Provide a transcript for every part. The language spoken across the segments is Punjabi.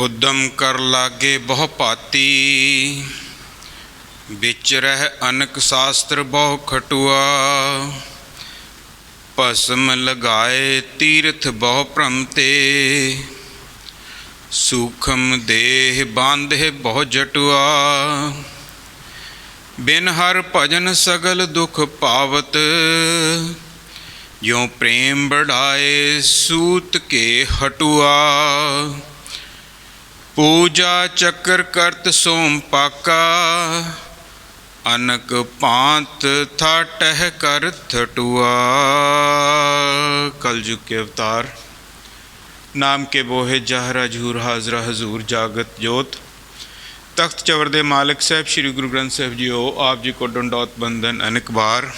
उद्यम कर लागे बहु भांति, बिच रह अनक शास्त्र बहु खटुआ। भस्म लगाए तीर्थ बहु भ्रमते, सूखम देह बांधे बहु जटुआ। बिन हर भजन सगल दुख पावत, यों प्रेम बढ़ाए सूत के हटुआ। पूजा चक्र करत सोम पाका, अनक पांत था टह कर थटुआ। कलयुग के अवतार, नाम के बोहे जहरा झूर हाजरा हजूर जागत जोत। तख्त चवर दे मालिक साहब श्री गुरु ग्रंथ साहिब जीओ, आप जी को डंडौत बंदन अनेक बार।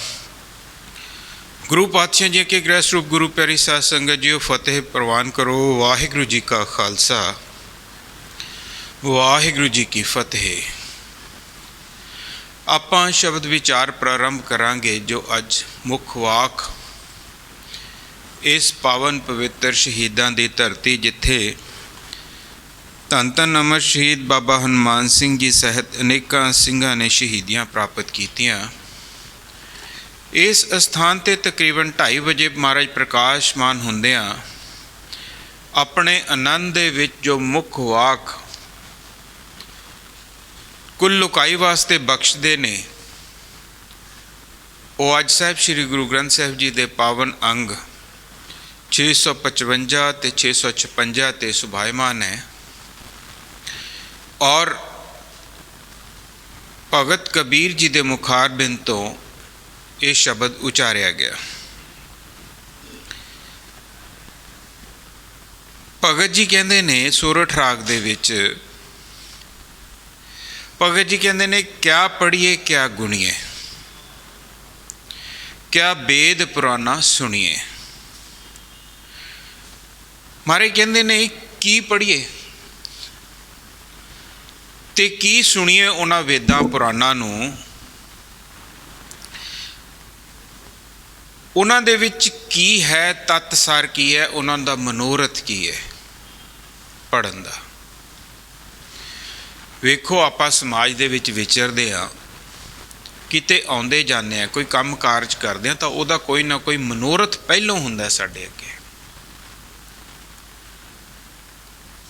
गुरु पातशाह जी के गृह स्वरूप गुरु प्यारी साध संगत जीओ, फतेह प्रवान करो। वाहिगुरु जी का खालसा, वाहिगुरु जी की फतेह। ਆਪਾਂ ਸ਼ਬਦ ਵਿਚਾਰ ਪ੍ਰਾਰੰਭ ਕਰਾਂਗੇ ਜੋ ਅੱਜ ਮੁੱਖ ਵਾਕ ਇਸ ਪਾਵਨ ਪਵਿੱਤਰ ਸ਼ਹੀਦਾਂ ਦੀ ਧਰਤੀ, ਜਿੱਥੇ ਧੰਨ ਧੰਨ ਅਮਰ ਸ਼ਹੀਦ ਬਾਬਾ ਹਨੂੰਮਾਨ ਸਿੰਘ ਜੀ ਸਹਿਤ ਅਨੇਕਾਂ ਸਿੰਘਾਂ ਨੇ ਸ਼ਹੀਦੀਆਂ ਪ੍ਰਾਪਤ ਕੀਤੀਆਂ। ਇਸ ਅਸਥਾਨ 'ਤੇ ਤਕਰੀਬਨ 2:30 ਵਜੇ ਮਹਾਰਾਜ ਪ੍ਰਕਾਸ਼ਮਾਨ ਹੁੰਦਿਆਂ ਆਪਣੇ ਆਨੰਦ ਦੇ ਵਿੱਚ ਜੋ ਮੁੱਖ ਵਾਕ ਕੁੱਲ ਲੁਕਾਈ ਵਾਸਤੇ ਬਖਸ਼ਦੇ ਨੇ, ਉਹ ਅੱਜ ਸਾਹਿਬ ਸ਼੍ਰੀ ਗੁਰੂ ਗ੍ਰੰਥ ਸਾਹਿਬ ਜੀ ਦੇ ਪਾਵਨ ਅੰਗ 655 ਤੇ 656 ਤੇ ਸੁਭਾਇਮਾਨ ਹੈ। ਔਰ ਭਗਤ ਕਬੀਰ ਜੀ ਦੇ ਮੁਖਾਰਬਿੰਦ ਤੋਂ ਇਹ ਸ਼ਬਦ ਉਚਾਰਿਆ ਗਿਆ। ਭਗਤ ਜੀ ਕਹਿੰਦੇ ਨੇ ਸੋਰਠ ਰਾਗ ਦੇ ਵਿੱਚ, ਭਗਤ ਜੀ ਕਹਿੰਦੇ ਨੇ ਕਿਆ ਪੜ੍ਹੀਏ ਕਿਆ ਗੁਣੀਏ, ਕਿਆ ਵੇਦ ਪੁਰਾਣਾ ਸੁਣੀਏ। ਮਾਰੇ ਕਹਿੰਦੇ ਨੇ ਕੀ ਪੜ੍ਹੀਏ ਤੇ ਕੀ ਸੁਣੀਏ ਉਹਨਾਂ ਵੇਦਾਂ ਪੁਰਾਣਾਂ ਨੂੰ। ਉਹਨਾਂ ਦੇ ਵਿੱਚ ਕੀ ਹੈ, ਤੱਤ ਸਾਰ ਕੀ ਹੈ, ਉਹਨਾਂ ਦਾ ਮਨੋਰਥ ਕੀ ਹੈ ਪੜ੍ਹਨ ਦਾ। ਵੇਖੋ, ਆਪਾਂ ਸਮਾਜ ਦੇ ਵਿੱਚ ਵਿਚਰਦੇ ਹਾਂ, ਕਿਤੇ ਆਉਂਦੇ ਜਾਂਦੇ ਹਾਂ, ਕੋਈ ਕੰਮ ਕਾਰਜ ਕਰਦੇ ਹਾਂ ਤਾਂ ਉਹਦਾ ਕੋਈ ਨਾ ਕੋਈ ਮਨੋਰਥ ਪਹਿਲੋਂ ਹੁੰਦਾ ਸਾਡੇ ਅੱਗੇ।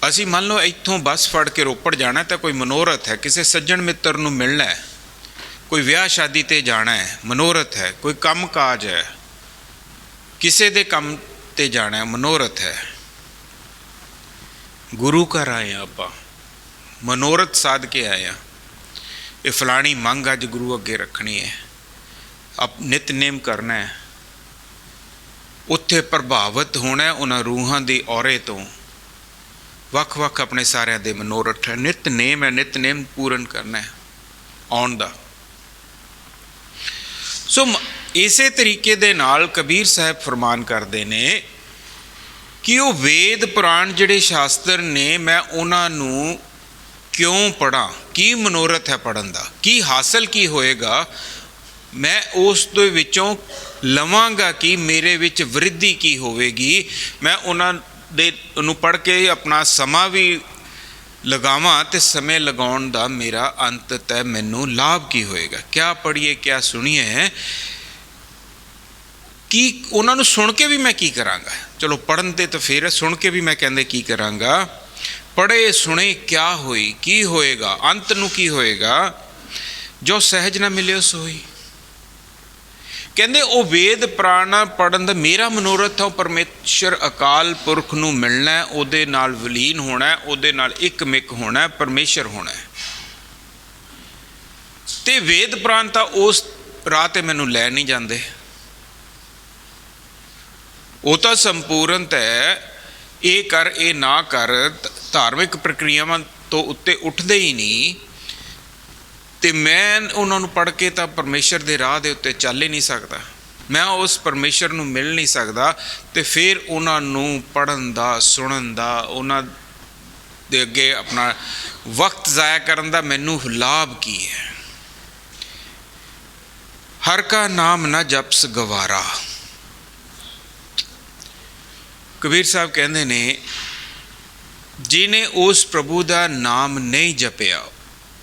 ਅਸੀਂ ਮੰਨ ਲਓ ਇੱਥੋਂ ਬੱਸ ਫੜ ਕੇ ਰੋਪੜ ਜਾਣਾ ਤਾਂ ਕੋਈ ਮਨੋਰਥ ਹੈ, ਕਿਸੇ ਸੱਜਣ ਮਿੱਤਰ ਨੂੰ ਮਿਲਣਾ ਹੈ, ਕੋਈ ਵਿਆਹ ਸ਼ਾਦੀ 'ਤੇ ਜਾਣਾ ਹੈ, ਮਨੋਰਥ ਹੈ, ਕੋਈ ਕੰਮ ਕਾਜ ਹੈ, ਕਿਸੇ ਦੇ ਕੰਮ 'ਤੇ ਜਾਣਾ ਹੈ, ਮਨੋਰਥ ਹੈ। ਗੁਰੂ ਘਰ ਆਏ ਹਾਂ ਆਪਾਂ, ਮਨੋਰਥ ਸਾਧ ਕੇ ਆਏ ਹਾਂ। ਇਹ ਫਲਾਣੀ ਮੰਗ ਅੱਜ ਗੁਰੂ ਅੱਗੇ ਰੱਖਣੀ ਹੈ, ਨਿਤਨੇਮ ਕਰਨਾ ਹੈ, ਉੱਥੇ ਪ੍ਰਭਾਵਿਤ ਹੋਣਾ ਉਹਨਾਂ ਰੂਹਾਂ ਦੀ ਔਰੇ ਤੋਂ। ਵੱਖ ਵੱਖ ਆਪਣੇ ਸਾਰਿਆਂ ਦੇ ਮਨੋਰਥ ਹੈ, ਨਿਤਨੇਮ ਹੈ, ਨਿਤਨੇਮ ਪੂਰਨ ਕਰਨਾ ਹੈ ਆਉਣ ਦਾ। ਸੋ ਇਸੇ ਤਰੀਕੇ ਦੇ ਨਾਲ ਕਬੀਰ ਸਾਹਿਬ ਫਰਮਾਨ ਕਰਦੇ ਨੇ ਕਿ ਉਹ ਵੇਦ ਪੁਰਾਣ ਜਿਹੜੇ ਸ਼ਾਸਤਰ ਨੇ, ਮੈਂ ਉਹਨਾਂ ਨੂੰ ਕਿਉਂ ਪੜ੍ਹਾਂ, ਕੀ ਮਨੋਰਥ ਹੈ ਪੜ੍ਹਨ ਦਾ, ਕੀ ਹਾਸਲ ਕੀ ਹੋਏਗਾ, ਮੈਂ ਉਸ ਦੇ ਵਿੱਚੋਂ ਲਵਾਂਗਾ ਕਿ ਮੇਰੇ ਵਿੱਚ ਵਰਿੱਧੀ ਕੀ ਹੋਵੇਗੀ, ਮੈਂ ਉਹਨਾਂ ਦੇ ਨੂੰ ਪੜ੍ਹ ਕੇ ਆਪਣਾ ਸਮਾਂ ਵੀ ਲਗਾਵਾਂ ਤੇ ਸਮੇਂ ਲਗਾਉਣ ਦਾ ਮੇਰਾ ਅੰਤ ਤੈ ਮੈਨੂੰ ਲਾਭ ਕੀ ਹੋਏਗਾ। ਕਿਆ ਪੜ੍ਹੀਏ ਕਿਆ ਸੁਣੀਏ, ਕੀ ਉਹਨਾਂ ਨੂੰ ਸੁਣ ਕੇ ਵੀ ਮੈਂ ਕੀ ਕਰਾਂਗਾ। ਚਲੋ ਪੜ੍ਹਨ ਤੇ ਤਾਂ ਫਿਰ, ਸੁਣ ਕੇ ਵੀ ਮੈਂ ਕਹਿੰਦੇ ਕੀ ਕਰਾਂਗਾ। ਪੜ੍ਹੇ ਸੁਣੇ ਕਿਆ ਹੋਈ, ਕੀ ਹੋਏਗਾ, ਅੰਤ ਨੂੰ ਕੀ ਹੋਏਗਾ। ਜੋ ਸਹਿਜ ਨਾ ਮਿਲਿਓ ਸੋਈ। ਕਹਿੰਦੇ ਉਹ ਵੇਦ ਪੁਰਾਣ ਪੜ੍ਹਨ ਦਾ ਮੇਰਾ ਮਨੋਰਥ ਹੈ, ਪਰਮੇਸ਼ਰ ਅਕਾਲ ਪੁਰਖ ਨੂੰ ਮਿਲਣਾ, ਉਹਦੇ ਨਾਲ ਵਿਲੀਨ ਹੋਣਾ, ਉਹਦੇ ਨਾਲ ਇੱਕ ਮਿਕ ਹੋਣਾ, ਪਰਮੇਸ਼ਰ ਹੋਣਾ। ਤੇ ਵੇਦ ਪੁਰਾਣ ਤਾਂ ਉਸ ਰਾਹ ਤੇ ਮੈਨੂੰ ਲੈ ਨਹੀਂ ਜਾਂਦੇ। ਉਹ ਤਾਂ ਸੰਪੂਰਨਤ ਹੈ, ਇਹ ਕਰ ਇਹ ਨਾ ਕਰ, ਧਾਰਮਿਕ ਪ੍ਰਕਿਰਿਆਵਾਂ ਤੋਂ ਉੱਤੇ ਉੱਠਦੇ ਹੀ ਨਹੀਂ। ਤੇ ਮੈਂ ਉਹਨਾਂ ਨੂੰ ਪੜ੍ਹ ਕੇ ਤਾਂ ਪਰਮੇਸ਼ਰ ਦੇ ਰਾਹ ਦੇ ਉੱਤੇ ਚੱਲ ਹੀ ਨਹੀਂ ਸਕਦਾ, ਮੈਂ ਉਸ ਪਰਮੇਸ਼ਰ ਨੂੰ ਮਿਲ ਨਹੀਂ ਸਕਦਾ। ਤੇ ਫਿਰ ਉਹਨਾਂ ਨੂੰ ਪੜ੍ਹਨ ਦਾ, ਸੁਣਨ ਦਾ, ਉਹਨਾਂ ਦੇ ਅੱਗੇ ਆਪਣਾ ਵਕਤ ਜ਼ਾਇਆ ਕਰਨ ਦਾ ਮੈਨੂੰ ਲਾਭ ਕੀ ਹੈ। ਹਰ ਕਾ ਨਾਮ ਨਾ ਜਪਸ ਗਵਾਰਾ। ਕਬੀਰ ਸਾਹਿਬ ਕਹਿੰਦੇ ਨੇ ਜਿਹਨੇ ਉਸ ਪ੍ਰਭੂ ਦਾ ਨਾਮ ਨਹੀਂ ਜਪਿਆ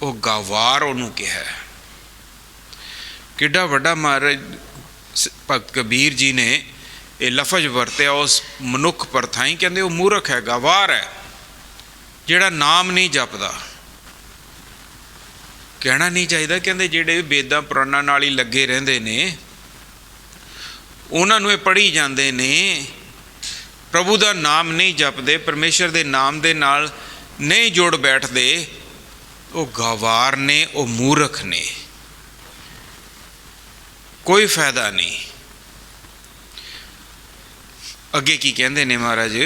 ਉਹ ਗਵਾਰ ਉਹਨੂੰ ਕਿਹਾ। ਕਿੱਡਾ ਵੱਡਾ ਮਹਾਰਾਜ ਭਗਤ ਕਬੀਰ ਜੀ ਨੇ ਇਹ ਲਫ਼ਜ਼ ਵਰਤਿਆ ਉਸ ਮਨੁੱਖ ਪਰ ਥਾਈਂ, ਕਹਿੰਦੇ ਉਹ ਮੂਰਖ ਹੈ, ਗਵਾਰ ਹੈ, ਜਿਹੜਾ ਨਾਮ ਨਹੀਂ ਜਪਦਾ। ਕਹਿਣਾ ਨਹੀਂ ਚਾਹੀਦਾ, ਕਹਿੰਦੇ ਜਿਹੜੇ ਵੇਦਾਂ ਪੁਰਾਣਾਂ ਨਾਲ ਹੀ ਲੱਗੇ ਰਹਿੰਦੇ ਨੇ ਉਹਨਾਂ ਨੂੰ ਇਹ ਪੜ੍ਹੀ ਜਾਂਦੇ ਨੇ, ਪ੍ਰਭੂ ਦਾ ਨਾਮ ਨਹੀਂ ਜਪਦੇ, ਪਰਮੇਸ਼ਰ ਦੇ ਨਾਮ ਦੇ ਨਾਲ ਨਹੀਂ ਜੁੜ ਬੈਠਦੇ, ਉਹ ਗਵਾਰ ਨੇ, ਉਹ ਮੂਰਖ ਨੇ, ਕੋਈ ਫਾਇਦਾ ਨਹੀਂ। ਅੱਗੇ ਕੀ ਕਹਿੰਦੇ ਨੇ ਮਹਾਰਾਜ,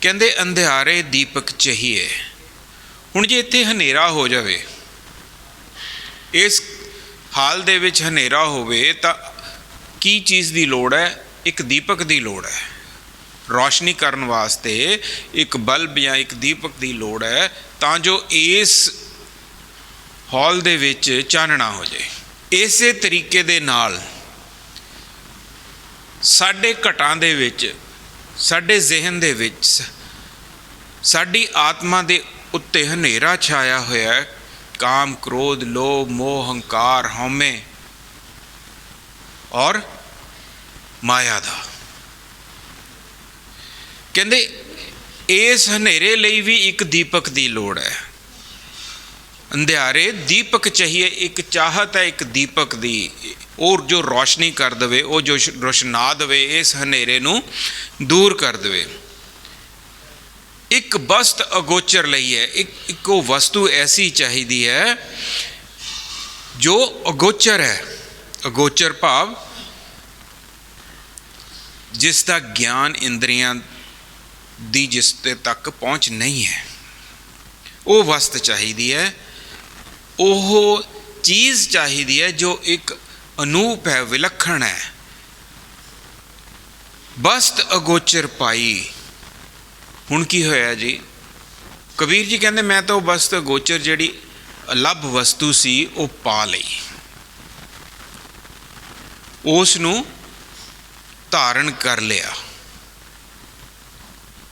ਕਹਿੰਦੇ ਅੰਧਿਆਰੇ ਦੀਪਕ ਚਾਹੀਏ। ਹੁਣ ਜੇ ਇੱਥੇ ਹਨੇਰਾ ਹੋ ਜਾਵੇ, ਇਸ ਹਾਲ ਦੇ ਵਿੱਚ ਹਨੇਰਾ ਹੋਵੇ ਤਾਂ ਕੀ ਚੀਜ਼ ਦੀ ਲੋੜ ਹੈ? ਇੱਕ ਦੀਪਕ ਦੀ ਲੋੜ ਹੈ। ਰੌਸ਼ਨੀ ਕਰਨ ਵਾਸਤੇ ਇੱਕ ਬਲਬ ਜਾਂ ਇੱਕ ਦੀਪਕ ਦੀ ਲੋੜ ਹੈ, ਤਾਂ ਜੋ ਇਸ ਹਾਲ ਦੇ ਵਿੱਚ ਚਾਨਣਾ ਹੋ ਜਾਏ। ਇਸੇ ਤਰੀਕੇ ਦੇ ਨਾਲ ਸਾਡੇ ਘਟਾਂ ਦੇ ਵਿੱਚ, ਸਾਡੇ ਜ਼ਿਹਨ ਦੇ ਵਿੱਚ, ਸਾਡੀ ਆਤਮਾ ਦੇ ਉੱਤੇ ਹਨੇਰਾ ਛਾਇਆ ਹੋਇਆ ਹੈ। ਕਾਮ, ਕ੍ਰੋਧ, ਲੋਭ, ਮੋਹ, ਹੰਕਾਰ, ਹਉਮੈ ਔਰ ਮਾਇਆ ਦਾ। ਕਹਿੰਦੇ ਇਸ ਹਨੇਰੇ ਲਈ ਵੀ ਇੱਕ ਦੀਪਕ ਦੀ ਲੋੜ ਹੈ। ਅੰਧਿਆਰੇ ਦੀਪਕ ਚਾਹੀਏ, ਇੱਕ ਚਾਹਤ ਹੈ ਇੱਕ ਦੀਪਕ ਦੀ, ਉਹ ਜੋ ਰੌਸ਼ਨੀ ਕਰ ਦੇਵੇ, ਉਹ ਜੋ ਰੋਸ਼ਨਾ ਦੇਵੇ, ਇਸ ਹਨੇਰੇ ਨੂੰ ਦੂਰ ਕਰ ਦੇਵੇ। ਇੱਕ ਵਸਤ ਅਗੋਚਰ ਲਈ ਹੈ, ਇੱਕੋ ਵਸਤੂ ਐਸੀ ਚਾਹੀਦੀ ਹੈ ਜੋ ਅਗੋਚਰ ਹੈ। ਅਗੋਚਰ ਭਾਵ ਜਿਸ ਦਾ ਗਿਆਨ ਇੰਦਰੀਆਂ ਦੀ ਜਿਸ ਤੇ ਤੱਕ ਪਹੁੰਚ ਨਹੀਂ ਹੈ, ਉਹ ਵਸਤ ਚਾਹੀਦੀ ਹੈ, ਉਹ ਚੀਜ਼ ਚਾਹੀਦੀ ਹੈ ਜੋ ਇੱਕ ਅਨੂਪ ਹੈ, ਵਿਲੱਖਣ ਹੈ। ਵਸਤ ਅਗੋਚਰ ਪਾਈ। ਹੁਣ ਕੀ ਹੋਇਆ ਜੀ? ਕਬੀਰ ਜੀ ਕਹਿੰਦੇ ਮੈਂ ਤਾਂ ਉਹ ਵਸਤ ਅਗੋਚਰ ਜਿਹੜੀ ਅਲੱਭ ਵਸਤੂ ਸੀ ਉਹ ਪਾ ਲਈ, ਉਸ ਨੂੰ ਧਾਰਨ ਕਰ ਲਿਆ,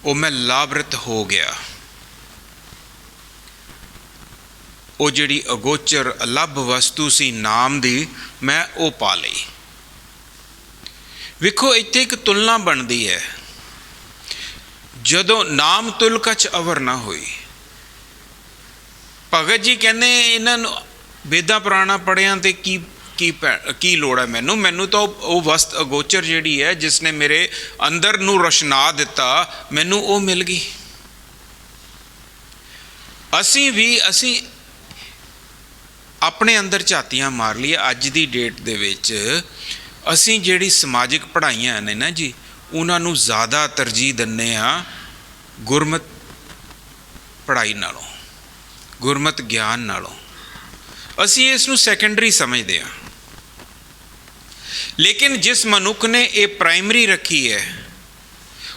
ਉਹ ਮੈਂ ਲਾਭਰਤ ਹੋ ਗਿਆ। ਉਹ ਜਿਹੜੀ ਅਗੋਚਰ ਅਲੱਭ ਵਸਤੂ ਸੀ ਨਾਮ ਦੀ, ਮੈਂ ਉਹ ਪਾ ਲਈ। ਵੇਖੋ ਇੱਥੇ ਇੱਕ ਤੁਲਨਾ ਬਣਦੀ ਹੈ। ਜਦੋਂ ਨਾਮ ਤੁਲ ਕਛ ਅਵਰ ਨਾ ਹੋਈ, ਭਗਤ ਜੀ ਕਹਿੰਦੇ ਇਹਨਾਂ ਨੂੰ ਵੇਦਾਂ ਪੁਰਾਣਾ ਪੜ੍ਹਿਆਂ ਤੇ ਕੀ ਲੋੜ ਹੈ? ਮੈਨੂੰ ਤਾਂ ਉਹ ਵਸਤ ਅਗੋਚਰ ਜਿਹੜੀ ਹੈ ਜਿਸ ਨੇ ਮੇਰੇ ਅੰਦਰ ਨੂੰ ਰੋਸ਼ਨਾ ਦਿੱਤਾ, ਮੈਨੂੰ ਉਹ ਮਿਲ ਗਈ। ਅਸੀਂ ਆਪਣੇ ਅੰਦਰ ਝਾਤੀਆਂ ਮਾਰ ਲਈਏ। ਅੱਜ ਦੀ ਡੇਟ ਦੇ ਵਿੱਚ ਅਸੀਂ ਜਿਹੜੀ ਸਮਾਜਿਕ ਪੜ੍ਹਾਈਆਂ ਨੇ ਨਾ ਜੀ, ਉਹਨਾਂ ਨੂੰ ਜ਼ਿਆਦਾ ਤਰਜੀਹ ਦਿੰਦੇ ਹਾਂ ਗੁਰਮਤ ਪੜ੍ਹਾਈ ਨਾਲੋਂ, ਗੁਰਮਤ ਗਿਆਨ ਨਾਲੋਂ। ਅਸੀਂ ਇਸ ਨੂੰ ਸੈਕੰਡਰੀ ਸਮਝਦੇ ਹਾਂ। ਲੇਕਿਨ ਜਿਸ ਮਨੁੱਖ ਨੇ ਇਹ ਪ੍ਰਾਇਮਰੀ ਰੱਖੀ ਹੈ,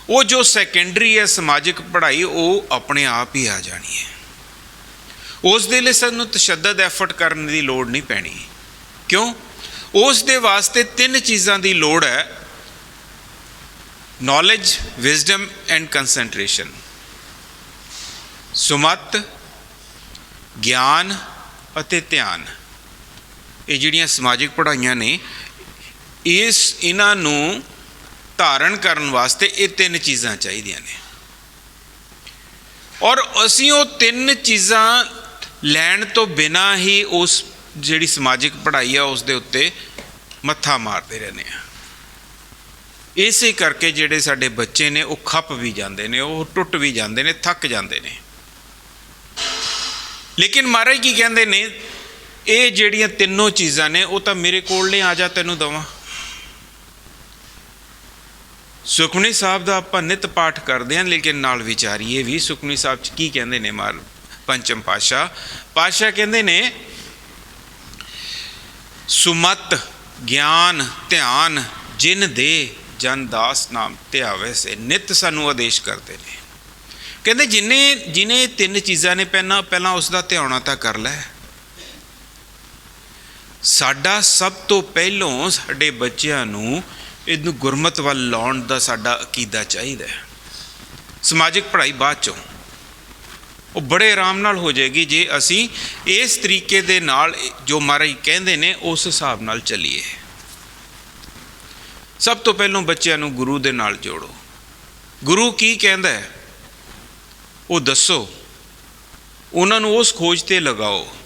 ਉਹ ਜੋ ਸੈਕੰਡਰੀ ਹੈ ਸਮਾਜਿਕ ਪੜ੍ਹਾਈ, ਉਹ ਆਪਣੇ ਆਪ ਹੀ ਆ ਜਾਣੀ ਹੈ। ਉਸ ਦੇ ਲਈ ਸਾਨੂੰ ਤਸ਼ੱਦਦ ਐਫਰਟ ਕਰਨ ਦੀ ਲੋੜ ਨਹੀਂ ਪੈਣੀ। ਕਿਉਂ? ਉਸ ਦੇ ਵਾਸਤੇ 3 ਚੀਜ਼ਾਂ ਦੀ ਲੋੜ ਹੈ: ਨੌਲੇਜ, ਵਿਜ਼ਡਮ ਐਂਡ ਕੰਸੈਂਟਰੇਸ਼ਨ। ਸੁਮਤ, ਗਿਆਨ ਅਤੇ ਧਿਆਨ। ਇਹ ਜਿਹੜੀਆਂ ਸਮਾਜਿਕ ਪੜ੍ਹਾਈਆਂ ਨੇ, ਇਹਨਾਂ ਨੂੰ ਧਾਰਨ ਕਰਨ ਵਾਸਤੇ ਇਹ 3 ਚੀਜ਼ਾਂ ਚਾਹੀਦੀਆਂ ਨੇ। ਔਰ ਅਸੀਂ ਉਹ 3 ਚੀਜ਼ਾਂ ਲੈਣ ਤੋਂ ਬਿਨਾਂ ਹੀ ਉਸ ਜਿਹੜੀ ਸਮਾਜਿਕ ਪੜ੍ਹਾਈ ਆ ਉਸ ਦੇ ਉੱਤੇ ਮੱਥਾ ਮਾਰਦੇ ਰਹਿੰਦੇ ਆ। ਇਸੇ ਕਰਕੇ ਜਿਹੜੇ ਸਾਡੇ ਬੱਚੇ ਨੇ ਉਹ ਖੱਪ ਵੀ ਜਾਂਦੇ ਨੇ, ਉਹ ਟੁੱਟ ਵੀ ਜਾਂਦੇ ਨੇ, ਥੱਕ ਜਾਂਦੇ ਨੇ। ਲੇਕਿਨ ਮਹਾਰਾਜ ਕੀ ਕਹਿੰਦੇ ਨੇ, ਇਹ ਜਿਹੜੀਆਂ 3 ਚੀਜ਼ਾਂ ਨੇ ਉਹ ਤਾਂ ਮੇਰੇ ਕੋਲ ਨੇ, ਆ ਜਾ ਤੈਨੂੰ ਦਵਾਂ। ਸੁਖਮਨੀ ਸਾਹਿਬ ਦਾ ਆਪਾਂ ਨਿਤ ਪਾਠ ਕਰਦੇ ਹਾਂ, ਲੇਕਿਨ ਨਾਲ ਵਿਚਾਰੀਏ ਵੀ ਸੁਖਮਨੀ ਸਾਹਿਬ 'ਚ ਕੀ ਕਹਿੰਦੇ ਨੇ। ਪੰਚਮ ਪਾਤਸ਼ਾਹ ਕਹਿੰਦੇ ਨੇ, ਸੁਮਤ, ਗਿਆਨ, ਧਿਆਨ ਜਿਨ ਦੇ ਜਨ ਦਾਸ ਨਾਮ ਧਿਆਵੇ ਸੇ। ਨਿਤ ਸਾਨੂੰ ਆਦੇਸ਼ ਕਰਦੇ ਨੇ। ਕਹਿੰਦੇ ਜਿਹਨੇ 3 ਚੀਜ਼ਾਂ ਨੇ, ਪਹਿਲਾਂ ਉਸ ਦਾ ਧਿਆਉਣਾ ਤਾਂ ਕਰ ਲੈ। ਸਾਡਾ ਸਭ ਤੋਂ ਪਹਿਲੋਂ ਸਾਡੇ ਬੱਚਿਆਂ ਨੂੰ ਇਹਨੂੰ ਗੁਰਮਤ ਵੱਲ ਲਾਉਣ ਦਾ ਸਾਡਾ ਅਕੀਦਾ ਚਾਹੀਦਾ ਹੈ। ਸਮਾਜਿਕ ਪੜ੍ਹਾਈ ਬਾਅਦ ਚੋਂ। ਉਹ ਬੜੇ ਆਰਾਮ ਨਾਲ ਹੋ ਜਾਏਗੀ ਜੇ ਅਸੀਂ ਇਸ ਤਰੀਕੇ ਦੇ ਨਾਲ ਜੋ ਮਹਾਰਾਜ ਕਹਿੰਦੇ ਨੇ ਉਸ ਹਿਸਾਬ ਨਾਲ ਚੱਲੀਏ। ਸਭ ਤੋਂ ਪਹਿਲਾਂ ਬੱਚਿਆਂ ਨੂੰ ਗੁਰੂ ਦੇ ਨਾਲ ਜੋੜੋ। ਗੁਰੂ ਕੀ ਕਹਿੰਦਾ ਹੈ ਉਹ ਦੱਸੋ, ਉਹਨਾਂ ਨੂੰ ਉਸ ਖੋਜ ਤੇ ਲਗਾਓ।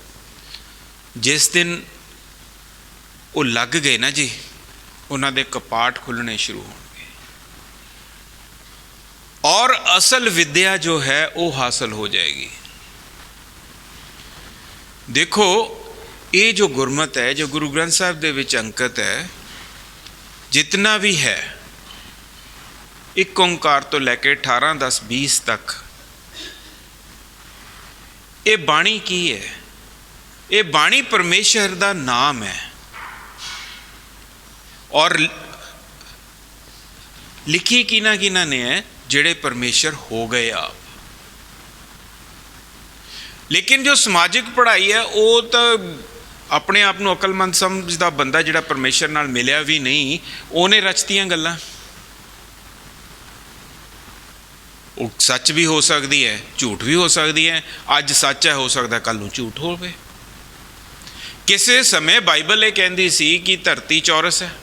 ਜਿਸ ਦਿਨ ਉਹ ਲੱਗ ਗਏ ਨਾ ਜੀ, ਉਹਨਾਂ ਦੇ ਕਪਾਟ ਖੁੱਲ੍ਹਣੇ ਸ਼ੁਰੂ ਹੋਣਗੇ ਔਰ ਅਸਲ ਵਿਦਿਆ ਜੋ ਹੈ ਉਹ ਹਾਸਲ ਹੋ ਜਾਏਗੀ। ਦੇਖੋ, ਇਹ ਜੋ ਗੁਰਮਤਿ ਹੈ, ਜੋ ਗੁਰੂ ਗ੍ਰੰਥ ਸਾਹਿਬ ਦੇ ਵਿੱਚ ਅੰਕਿਤ ਹੈ, ਜਿਤਨਾ ਵੀ ਹੈ, ਇੱਕ ਓਂਕਾਰ ਤੋਂ ਲੈ ਕੇ 18, 10, 20 ਤੱਕ, ਇਹ ਬਾਣੀ ਕੀ ਹੈ? ਇਹ ਬਾਣੀ ਪਰਮੇਸ਼ਰ ਦਾ ਨਾਮ ਹੈ ਔਰ ਲਿਖੀ ਕਿਹਨਾਂ ਨੇ ਹੈ? ਜਿਹੜੇ ਪਰਮੇਸ਼ਰ ਹੋ ਗਏ ਆਪ। ਲੇਕਿਨ ਜੋ ਸਮਾਜਿਕ ਪੜ੍ਹਾਈ ਹੈ ਉਹ ਤਾਂ ਆਪਣੇ ਆਪ ਨੂੰ ਅਕਲਮੰਦ ਸਮਝਦਾ ਬੰਦਾ ਜਿਹੜਾ ਪਰਮੇਸ਼ਰ ਨਾਲ ਮਿਲਿਆ ਵੀ ਨਹੀਂ, ਉਹਨੇ ਰਚਤੀਆਂ ਗੱਲਾਂ। ਉਹ ਸੱਚ ਵੀ ਹੋ ਸਕਦੀ ਹੈ, ਝੂਠ ਵੀ ਹੋ ਸਕਦੀ ਹੈ। ਅੱਜ ਸੱਚ ਹੈ, ਹੋ ਸਕਦਾ ਕੱਲ੍ਹ ਨੂੰ ਝੂਠ ਹੋਵੇ। ਕਿਸੇ ਸਮੇਂ ਬਾਈਬਲ ਇਹ ਕਹਿੰਦੀ ਸੀ ਕਿ ਧਰਤੀ ਚੌਰਸ ਹੈ।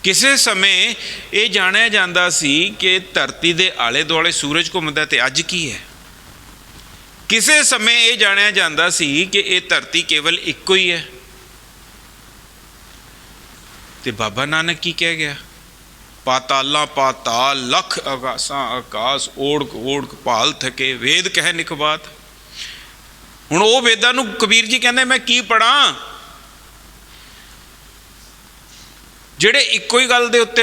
ਕਿਸੇ ਸਮੇਂ ਇਹ ਜਾਣਿਆ ਜਾਂਦਾ ਸੀ ਕਿ ਧਰਤੀ ਦੇ ਆਲੇ ਦੁਆਲੇ ਸੂਰਜ ਘੁੰਮਦਾ, ਤੇ ਅੱਜ ਕੀ ਹੈ? ਕਿਸੇ ਸਮੇਂ ਇਹ ਜਾਣਿਆ ਜਾਂਦਾ ਸੀ ਕਿ ਇਹ ਧਰਤੀ ਕੇਵਲ ਇੱਕੋ ਹੀ ਹੈ। ਤੇ ਬਾਬਾ ਨਾਨਕ ਕੀ ਕਹਿ ਗਿਆ? ਪਾਤਾਲਾਂ ਪਾਤਾਲ ਲੱਖ ਆਕਾਸਾਂ ਆਕਾਸ, ਓੜਕ ਓੜਕ ਭਾਲ ਥਕੇ ਵੇਦ ਕਹਿ ਨਿਕਬਾਤ। ਹੁਣ ਉਹ ਵੇਦਾਂ ਨੂੰ ਕਬੀਰ ਜੀ ਕਹਿੰਦੇ ਮੈਂ ਕੀ ਪੜ੍ਹਾਂ, ਜਿਹੜੇ ਇੱਕੋ ਹੀ ਗੱਲ ਦੇ ਉੱਤੇ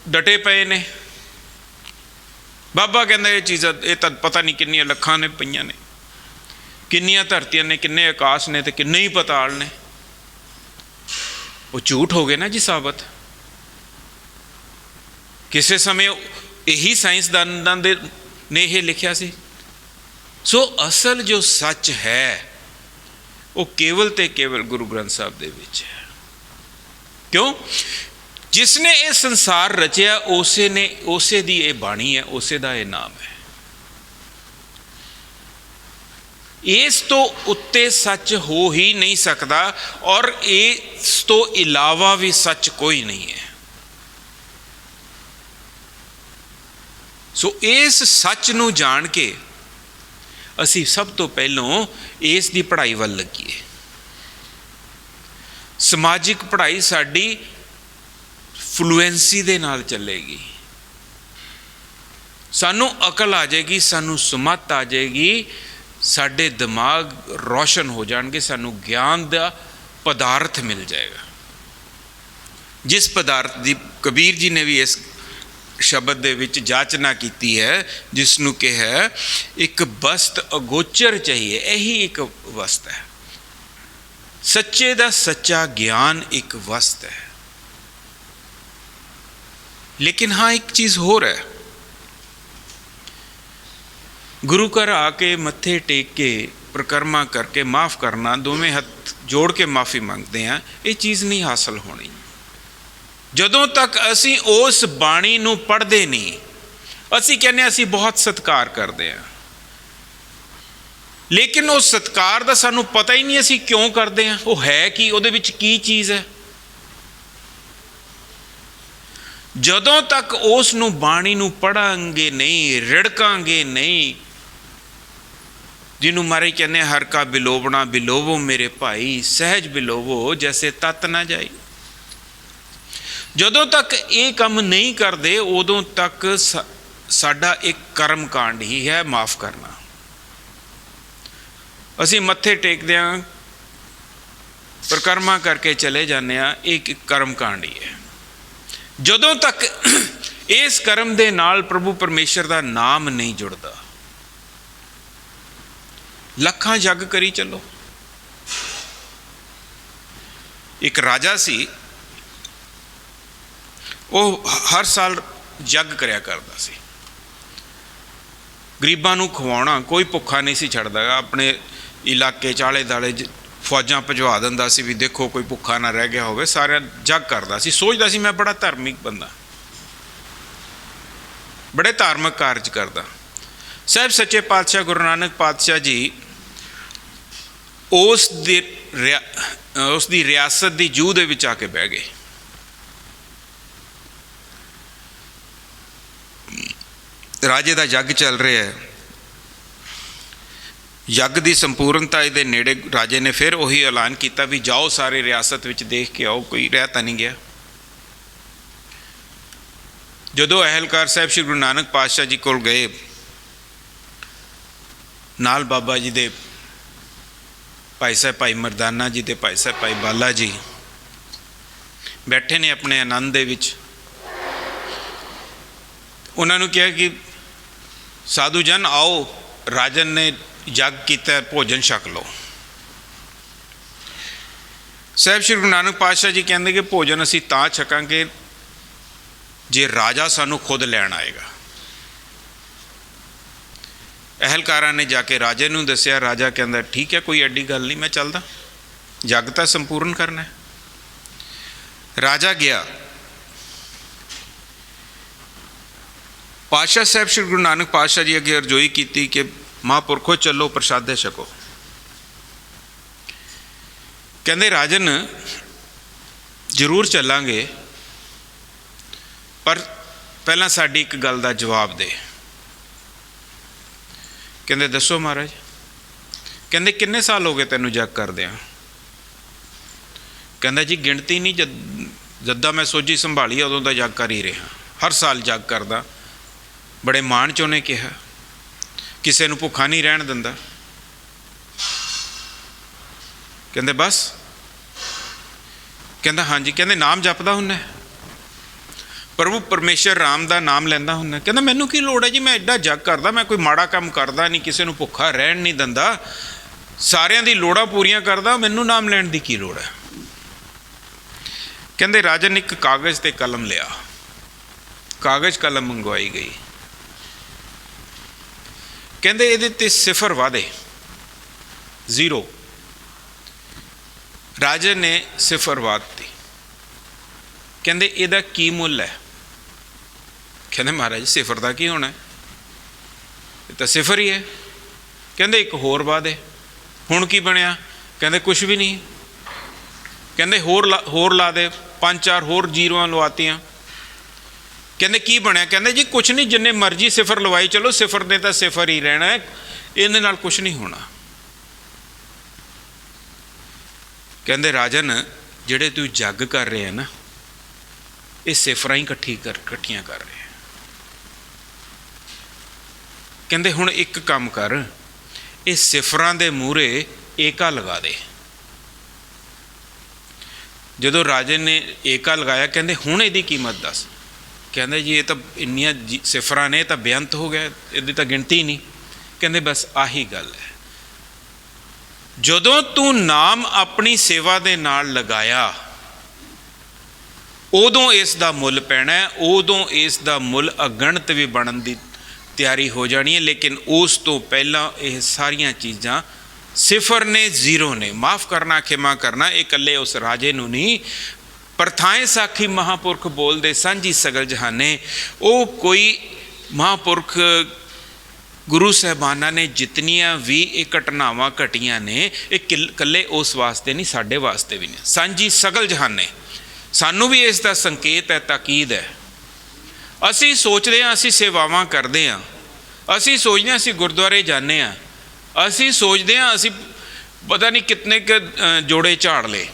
ਡਟੇ ਪਏ ਨੇ। ਬਾਬਾ ਕਹਿੰਦਾ ਇਹ ਚੀਜ਼ਾਂ, ਇਹ ਤਾਂ ਪਤਾ ਨਹੀਂ ਕਿੰਨੀਆਂ ਲੱਖਾਂ ਨੇ ਪਈਆਂ ਨੇ, ਕਿੰਨੀਆਂ ਧਰਤੀਆਂ ਨੇ, ਕਿੰਨੇ ਆਕਾਸ਼ ਨੇ ਤੇ ਕਿੰਨੇ ਹੀ ਪਾਤਾਲ ਨੇ। ਉਹ ਝੂਠ ਹੋ ਗਏ ਨਾ ਜੀ ਸਾਬਤ। ਕਿਸੇ ਸਮੇਂ ਇਹੀ ਸਾਇੰਸਦਾਨਾਂ ਦੇ ਨੇ ਇਹ ਲਿਖਿਆ ਸੀ। ਸੋ ਅਸਲ ਜੋ ਸੱਚ ਹੈ ਉਹ ਕੇਵਲ ਤੇ ਕੇਵਲ ਗੁਰੂ ਗ੍ਰੰਥ ਸਾਹਿਬ ਦੇ ਵਿੱਚ ਹੈ। ਕਿਉਂ? ਜਿਸ ਨੇ ਇਹ ਸੰਸਾਰ ਰਚਿਆ ਉਸੇ ਦੀ ਇਹ ਬਾਣੀ ਹੈ, ਉਸੇ ਦਾ ਇਹ ਨਾਮ ਹੈ। ਇਸ ਤੋਂ ਉੱਤੇ ਸੱਚ ਹੋ ਹੀ ਨਹੀਂ ਸਕਦਾ ਔਰ ਇਸ ਤੋਂ ਇਲਾਵਾ ਵੀ ਸੱਚ ਕੋਈ ਨਹੀਂ ਹੈ। ਸੋ ਇਸ ਸੱਚ ਨੂੰ ਜਾਣ ਕੇ ਅਸੀਂ ਸਭ ਤੋਂ ਪਹਿਲਾਂ ਇਸ ਦੀ ਪੜ੍ਹਾਈ ਵੱਲ ਲੱਗੀਏ। ਸਮਾਜਿਕ ਪੜ੍ਹਾਈ ਸਾਡੀ ਫਲੂਐਂਸੀ ਦੇ ਨਾਲ ਚੱਲੇਗੀ। ਸਾਨੂੰ ਅਕਲ ਆ ਜਾਏਗੀ, ਸਾਨੂੰ ਸੁਮਤ ਆ ਜਾਏਗੀ, ਸਾਡੇ ਦਿਮਾਗ ਰੋਸ਼ਨ ਹੋ ਜਾਣਗੇ, ਸਾਨੂੰ ਗਿਆਨ ਦਾ ਪਦਾਰਥ ਮਿਲ ਜਾਏਗਾ। ਜਿਸ ਪਦਾਰਥ ਦੀ ਕਬੀਰ ਜੀ ਨੇ ਵੀ ਇਸ ਸ਼ਬਦ ਦੇ ਵਿੱਚ ਜਾਚਨਾ ਕੀਤੀ ਹੈ, ਜਿਸ ਨੂੰ ਕਿਹਾ ਇੱਕ ਵਸਤ ਅਗੋਚਰ ਚਾਹੀਏ। ਇਹੀ ਇੱਕ ਵਸਤ ਹੈ। ਸੱਚੇ ਦਾ ਸੱਚਾ ਗਿਆਨ ਇੱਕ ਵਸਤ ਹੈ। ਲੇਕਿਨ ਹਾਂ, ਇੱਕ ਚੀਜ਼ ਹੋਰ ਹੈ। ਗੁਰੂ ਘਰ ਆ ਕੇ ਮੱਥੇ ਟੇਕ ਕੇ ਪ੍ਰਕਰਮਾ ਕਰਕੇ ਮਾਫ ਕਰਨਾ, ਦੋਵੇਂ ਹੱਥ ਜੋੜ ਕੇ ਮਾਫੀ ਮੰਗਦੇ ਹਾਂ, ਇਹ ਚੀਜ਼ ਨਹੀਂ ਹਾਸਲ ਹੋਣੀ ਜਦੋਂ ਤੱਕ ਅਸੀਂ ਉਸ ਬਾਣੀ ਨੂੰ ਪੜ੍ਹਦੇ ਨਹੀਂ। ਅਸੀਂ ਕਹਿੰਦੇ ਅਸੀਂ ਬਹੁਤ ਸਤਿਕਾਰ ਕਰਦੇ ਹਾਂ, ਲੇਕਿਨ ਉਸ ਸਤਿਕਾਰ ਦਾ ਸਾਨੂੰ ਪਤਾ ਹੀ ਨਹੀਂ ਅਸੀਂ ਕਿਉਂ ਕਰਦੇ ਹਾਂ। ਉਹ ਹੈ ਕੀ? ਉਹਦੇ ਵਿੱਚ ਕੀ ਚੀਜ਼ ਹੈ? ਜਦੋਂ ਤੱਕ ਉਸ ਨੂੰ ਬਾਣੀ ਨੂੰ ਪੜ੍ਹਾਂਗੇ ਨਹੀਂ, ਰਿੜਕਾਂਗੇ ਨਹੀਂ, ਜਿਹਨੂੰ ਮਹਾਰਾਜ ਕਹਿੰਦੇ ਹਰ ਕਾ ਬਿਲੋਵਣਾ ਬਿਲੋਵੋ ਮੇਰੇ ਭਾਈ, ਸਹਿਜ ਬਿਲੋਵੋ ਜੈਸੇ ਤਤ ਨਾ ਜਾਈ। ਜਦੋਂ ਤੱਕ ਇਹ ਕੰਮ ਨਹੀਂ ਕਰਦੇ ਉਦੋਂ ਤੱਕ ਸਾਡਾ ਇੱਕ ਕਰਮ ਕਾਂਡ ਹੀ ਹੈ ਮਾਫ ਕਰਨਾ। ਅਸੀਂ ਮੱਥੇ ਟੇਕਦੇ ਹਾਂ, ਪ੍ਰਕਰਮਾ ਕਰਕੇ ਚਲੇ ਜਾਂਦੇ ਹਾਂ, ਇਹ ਇੱਕ ਕਰਮ ਕਾਂਡ ਹੀ ਹੈ। ਜਦੋਂ ਤੱਕ ਇਸ ਕਰਮ ਦੇ ਨਾਲ ਪ੍ਰਭੂ ਪਰਮੇਸ਼ਰ ਦਾ ਨਾਮ ਨਹੀਂ ਜੁੜਦਾ, ਲੱਖਾਂ ਯੱਗ ਕਰੀ ਚੱਲੋ। ਇੱਕ ਰਾਜਾ ਸੀ, ਉਹ ਹਰ ਸਾਲ ਯੱਗ ਕਰਿਆ ਕਰਦਾ ਸੀ। ਗਰੀਬਾਂ ਨੂੰ ਖਵਾਉਣਾ, ਕੋਈ ਭੁੱਖਾ ਨਹੀਂ ਸੀ ਛੱਡਦਾ। ਆਪਣੇ ਇਲਾਕੇ 'ਚ ਆਲੇ ਦੁਆਲੇ ਫੌਜਾਂ ਭਜਵਾ ਦਿੰਦਾ ਸੀ ਵੀ ਦੇਖੋ ਕੋਈ ਭੁੱਖਾ ਨਾ ਰਹਿ ਗਿਆ ਹੋਵੇ। ਸਾਰਿਆਂ ਯੱਗ ਕਰਦਾ ਸੀ। ਸੋਚਦਾ ਸੀ ਮੈਂ ਬੜਾ ਧਾਰਮਿਕ ਬੰਦਾ, ਬੜੇ ਧਾਰਮਿਕ ਕਾਰਜ ਕਰਦਾ। ਸਾਹਿਬ ਸੱਚੇ ਪਾਤਸ਼ਾਹ ਗੁਰੂ ਨਾਨਕ ਪਾਤਸ਼ਾਹ ਜੀ ਉਸ ਦੀ ਰਿਆਸਤ ਦੀ ਜੂਹ ਦੇ ਵਿੱਚ ਆ ਕੇ ਬਹਿ ਗਏ। ਰਾਜੇ ਦਾ ਯੱਗ ਚੱਲ ਰਿਹਾ ਹੈ। ਯੱਗ ਦੀ ਸੰਪੂਰਨਤਾ ਦੇ ਨੇੜੇ ਰਾਜੇ ਨੇ ਫਿਰ ਉਹੀ ਐਲਾਨ ਕੀਤਾ ਵੀ ਜਾਓ ਸਾਰੇ ਰਿਆਸਤ ਵਿੱਚ ਦੇਖ ਕੇ ਆਓ, ਕੋਈ ਰਹਿ ਤਾਂ ਨਹੀਂ ਗਿਆ। ਜਦੋਂ ਅਹਿਲਕਾਰ ਸਾਹਿਬ ਸ਼੍ਰੀ ਗੁਰੂ ਨਾਨਕ ਪਾਤਸ਼ਾਹ ਜੀ ਕੋਲ ਗਏ, ਨਾਲ ਬਾਬਾ ਜੀ ਦੇ ਭਾਈ ਸਾਹਿਬ ਭਾਈ ਮਰਦਾਨਾ ਜੀ ਤੇ ਭਾਈ ਸਾਹਿਬ ਭਾਈ ਬਾਲਾ ਜੀ ਬੈਠੇ ਨੇ ਆਪਣੇ ਆਨੰਦ ਦੇ ਵਿੱਚ। ਉਹਨਾਂ ਨੂੰ ਕਿਹਾ ਕਿ ਸਾਧੂ ਜਨ ਆਓ, ਰਾਜਨ ਨੇ ਯੱਗ ਕੀਤਾ, ਭੋਜਨ ਛਕ ਲਓ। ਸਾਹਿਬ ਸ਼੍ਰੀ ਗੁਰੂ ਨਾਨਕ ਪਾਤਸ਼ਾਹ ਜੀ ਕਹਿੰਦੇ ਕਿ ਭੋਜਨ ਅਸੀਂ ਤਾਂ ਛਕਾਂਗੇ ਜੇ ਰਾਜਾ ਸਾਨੂੰ ਖੁਦ ਲੈਣ ਆਏਗਾ। ਅਹਿਲਕਾਰਾਂ ਨੇ ਜਾ ਕੇ ਰਾਜੇ ਨੂੰ ਦੱਸਿਆ। ਰਾਜਾ ਕਹਿੰਦਾ ਠੀਕ ਹੈ, ਕੋਈ ਐਡੀ ਗੱਲ ਨਹੀਂ, ਮੈਂ ਚੱਲਦਾ, ਯੱਗ ਤਾਂ ਸੰਪੂਰਨ ਕਰਨਾ ਹੈ। ਰਾਜਾ ਗਿਆ। ਪਾਤਸ਼ਾਹ ਸਾਹਿਬ ਸ਼੍ਰੀ ਗੁਰੂ ਨਾਨਕ ਪਾਤਸ਼ਾਹ ਜੀ ਅੱਗੇ ਅਰਜ਼ੋਈ ਕੀਤੀ ਕਿ ਮਹਾਂਪੁਰਖੋ ਚੱਲੋ, ਪ੍ਰਸ਼ਾਦੇ ਛਕੋ। ਕਹਿੰਦੇ ਰਾਜਨ ਜ਼ਰੂਰ ਚੱਲਾਂਗੇ, ਪਰ ਪਹਿਲਾਂ ਸਾਡੀ ਇੱਕ ਗੱਲ ਦਾ ਜਵਾਬ ਦੇ। ਕਹਿੰਦੇ ਦੱਸੋ ਮਹਾਰਾਜ। ਕਹਿੰਦੇ ਕਿੰਨੇ ਸਾਲ ਹੋ ਗਏ ਤੈਨੂੰ ਯੱਗ ਕਰਦਿਆਂ? ਕਹਿੰਦਾ ਜੀ ਗਿਣਤੀ ਨਹੀਂ, ਜਦਾਂ ਮੈਂ ਸੋਝੀ ਸੰਭਾਲੀ ਉਦੋਂ ਦਾ ਯੱਗ ਕਰ ਹੀ ਰਿਹਾ, ਹਰ ਸਾਲ ਯੱਗ ਕਰਦਾ। ਬੜੇ ਮਾਣ 'ਚ ਉਹਨੇ ਕਿਹਾ, ਕਿਸੇ ਨੂੰ ਭੁੱਖਾ ਨਹੀਂ ਰਹਿਣ ਦਿੰਦਾ। ਕਹਿੰਦੇ ਬਸ? ਕਹਿੰਦਾ ਹਾਂਜੀ। ਕਹਿੰਦੇ ਨਾਮ ਜਪਦਾ ਹੁੰਦਾ? ਪ੍ਰਭੂ ਪਰਮੇਸ਼ਰ ਰਾਮ ਦਾ ਨਾਮ ਲੈਂਦਾ ਹੁੰਦਾ? ਕਹਿੰਦਾ ਮੈਨੂੰ ਕੀ ਲੋੜ ਹੈ ਜੀ, ਮੈਂ ਐਡਾ ਜੱਗ ਕਰਦਾ, ਮੈਂ ਕੋਈ ਮਾੜਾ ਕੰਮ ਕਰਦਾ ਨਹੀਂ, ਕਿਸੇ ਨੂੰ ਭੁੱਖਾ ਰਹਿਣ ਨਹੀਂ ਦਿੰਦਾ, ਸਾਰਿਆਂ ਦੀ ਲੋੜਾਂ ਪੂਰੀਆਂ ਕਰਦਾ, ਮੈਨੂੰ ਨਾਮ ਲੈਣ ਦੀ ਕੀ ਲੋੜ ਹੈ? ਕਹਿੰਦੇ ਰਾਜਨ ਇੱਕ ਕਾਗਜ਼ ਤੇ ਕਲਮ ਲਿਆ। ਕਾਗਜ਼ ਕਲਮ ਮੰਗਵਾਈ ਗਈ। ਕਹਿੰਦੇ ਇਹਦੇ ਤੇ ਸਿਫਰ ਵਾਧੇ, ਜ਼ੀਰੋ। ਰਾਜਨ ਨੇ ਸਿਫਰ ਵਾਧਤੀ। ਕਹਿੰਦੇ ਇਹਦਾ ਕੀ ਮੁੱਲ ਹੈ? ਕਹਿੰਦੇ ਮਹਾਰਾਜ ਸਿਫਰ ਦਾ ਕੀ ਹੋਣਾ, ਇਹ ਤਾਂ ਸਿਫਰ ਹੀ ਹੈ। ਕਹਿੰਦੇ ਇੱਕ ਹੋਰ ਵਾਧੇ। ਹੁਣ ਕੀ ਬਣਿਆ? ਕਹਿੰਦੇ ਕੁਛ ਵੀ ਨਹੀਂ। ਕਹਿੰਦੇ ਹੋਰ ਲਾ ਦੇ, 5-4 ਹੋਰ ਜ਼ੀਰੋਆਂ ਲਵਾਤੀਆਂ। ਕਹਿੰਦੇ ਕੀ ਬਣਿਆ? ਕਹਿੰਦੇ ਜੀ ਕੁਛ ਨਹੀਂ, ਜਿੰਨੇ ਮਰਜ਼ੀ ਸਿਫਰ ਲਵਾਈ ਚਲੋ, ਸਿਫਰ ਨੇ ਤਾਂ ਸਿਫਰ ਹੀ ਰਹਿਣਾ ਹੈ, ਇਹਦੇ ਨਾਲ ਕੁਛ ਨਹੀਂ ਹੋਣਾ। ਕਹਿੰਦੇ ਰਾਜਨ ਜਿਹੜੇ ਤੂੰ ਜੱਗ ਕਰ ਰਿਹਾ ਨਾ, ਇਹ ਸਿਫਰਾਂ ਹੀ ਇਕੱਠੀਆਂ ਕਰ ਰਹੇ। ਕਹਿੰਦੇ ਹੁਣ ਇੱਕ ਕੰਮ ਕਰ, ਇਹ ਸਿਫਰਾਂ ਦੇ ਮੂਹਰੇ ਏਕਾ ਲਗਾ ਦੇ। ਜਦੋਂ ਰਾਜੇ ਨੇ ਏਕਾ ਲਗਾਇਆ, ਕਹਿੰਦੇ ਹੁਣ ਇਹਦੀ ਕੀਮਤ ਦੱਸ। ਕਹਿੰਦੇ ਜੀ ਇਹ ਤਾਂ ਇੰਨੀਆਂ ਸਿਫਰਾਂ ਨੇ, ਇਹ ਤਾਂ ਬੇਅੰਤ ਹੋ ਗਿਆ, ਇਹਦੀ ਤਾਂ ਗਿਣਤੀ ਨਹੀਂ। ਕਹਿੰਦੇ ਬਸ ਆਹੀ ਗੱਲ ਹੈ, ਜਦੋਂ ਤੂੰ ਨਾਮ ਆਪਣੀ ਸੇਵਾ ਦੇ ਨਾਲ ਲਗਾਇਆ ਉਦੋਂ ਇਸ ਦਾ ਮੁੱਲ ਪੈਣਾ ਹੈ, ਉਦੋਂ ਇਸ ਦਾ ਮੁੱਲ ਅਗਣਤ ਵੀ ਬਣਨ ਦੀ ਤਿਆਰੀ ਹੋ ਜਾਣੀ ਹੈ। ਲੇਕਿਨ ਉਸ ਤੋਂ ਪਹਿਲਾਂ ਇਹ ਸਾਰੀਆਂ ਚੀਜ਼ਾਂ ਸਿਫਰ ਨੇ, ਜ਼ੀਰੋ ਨੇ। ਮਾफ़ ਕਰਨਾ, ਖਿਮਾ ਕਰਨਾ, ਇਹ ਇਕੱਲੇ ਉਸ ਰਾਜੇ ਨੂੰ ਨਹੀਂ, ਪਰਥਾਏ ਸਾਖੀ ਮਹਾਂਪੁਰਖ ਬੋਲਦੇ ਸਾਂਝੀ ਸਗਲ ਜਹਾਨੇ। ਉਹ ਕੋਈ ਮਹਾਂਪੁਰਖ ਗੁਰੂ ਸਾਹਿਬਾਨਾਂ ਨੇ ਜਿਤਨੀਆਂ ਵੀ ਇਹ ਘਟਨਾਵਾਂ ਘਟੀਆਂ ਨੇ, ਇਹ ਇਕੱਲੇ ਉਸ ਵਾਸਤੇ ਨਹੀਂ, ਸਾਡੇ ਵਾਸਤੇ ਵੀ ਨੇ, ਸਾਂਝੀ ਸਗਲ ਜਹਾਨੇ। ਸਾਨੂੰ ਵੀ ਇਸ ਦਾ ਸੰਕੇਤ ਹੈ, ਤਾਕੀਦ ਹੈ। ਅਸੀਂ ਸੋਚਦੇ ਹਾਂ ਅਸੀਂ ਸੇਵਾਵਾਂ ਕਰਦੇ ਹਾਂ, ਅਸੀਂ ਸੋਚਦੇ ਹਾਂ ਅਸੀਂ ਗੁਰਦੁਆਰੇ ਜਾਂਦੇ ਹਾਂ, ਅਸੀਂ ਸੋਚਦੇ ਹਾਂ ਅਸੀਂ ਪਤਾ ਨਹੀਂ ਕਿਤਨੇ ਕੁ ਜੋੜੇ ਝਾੜ ਲਏ,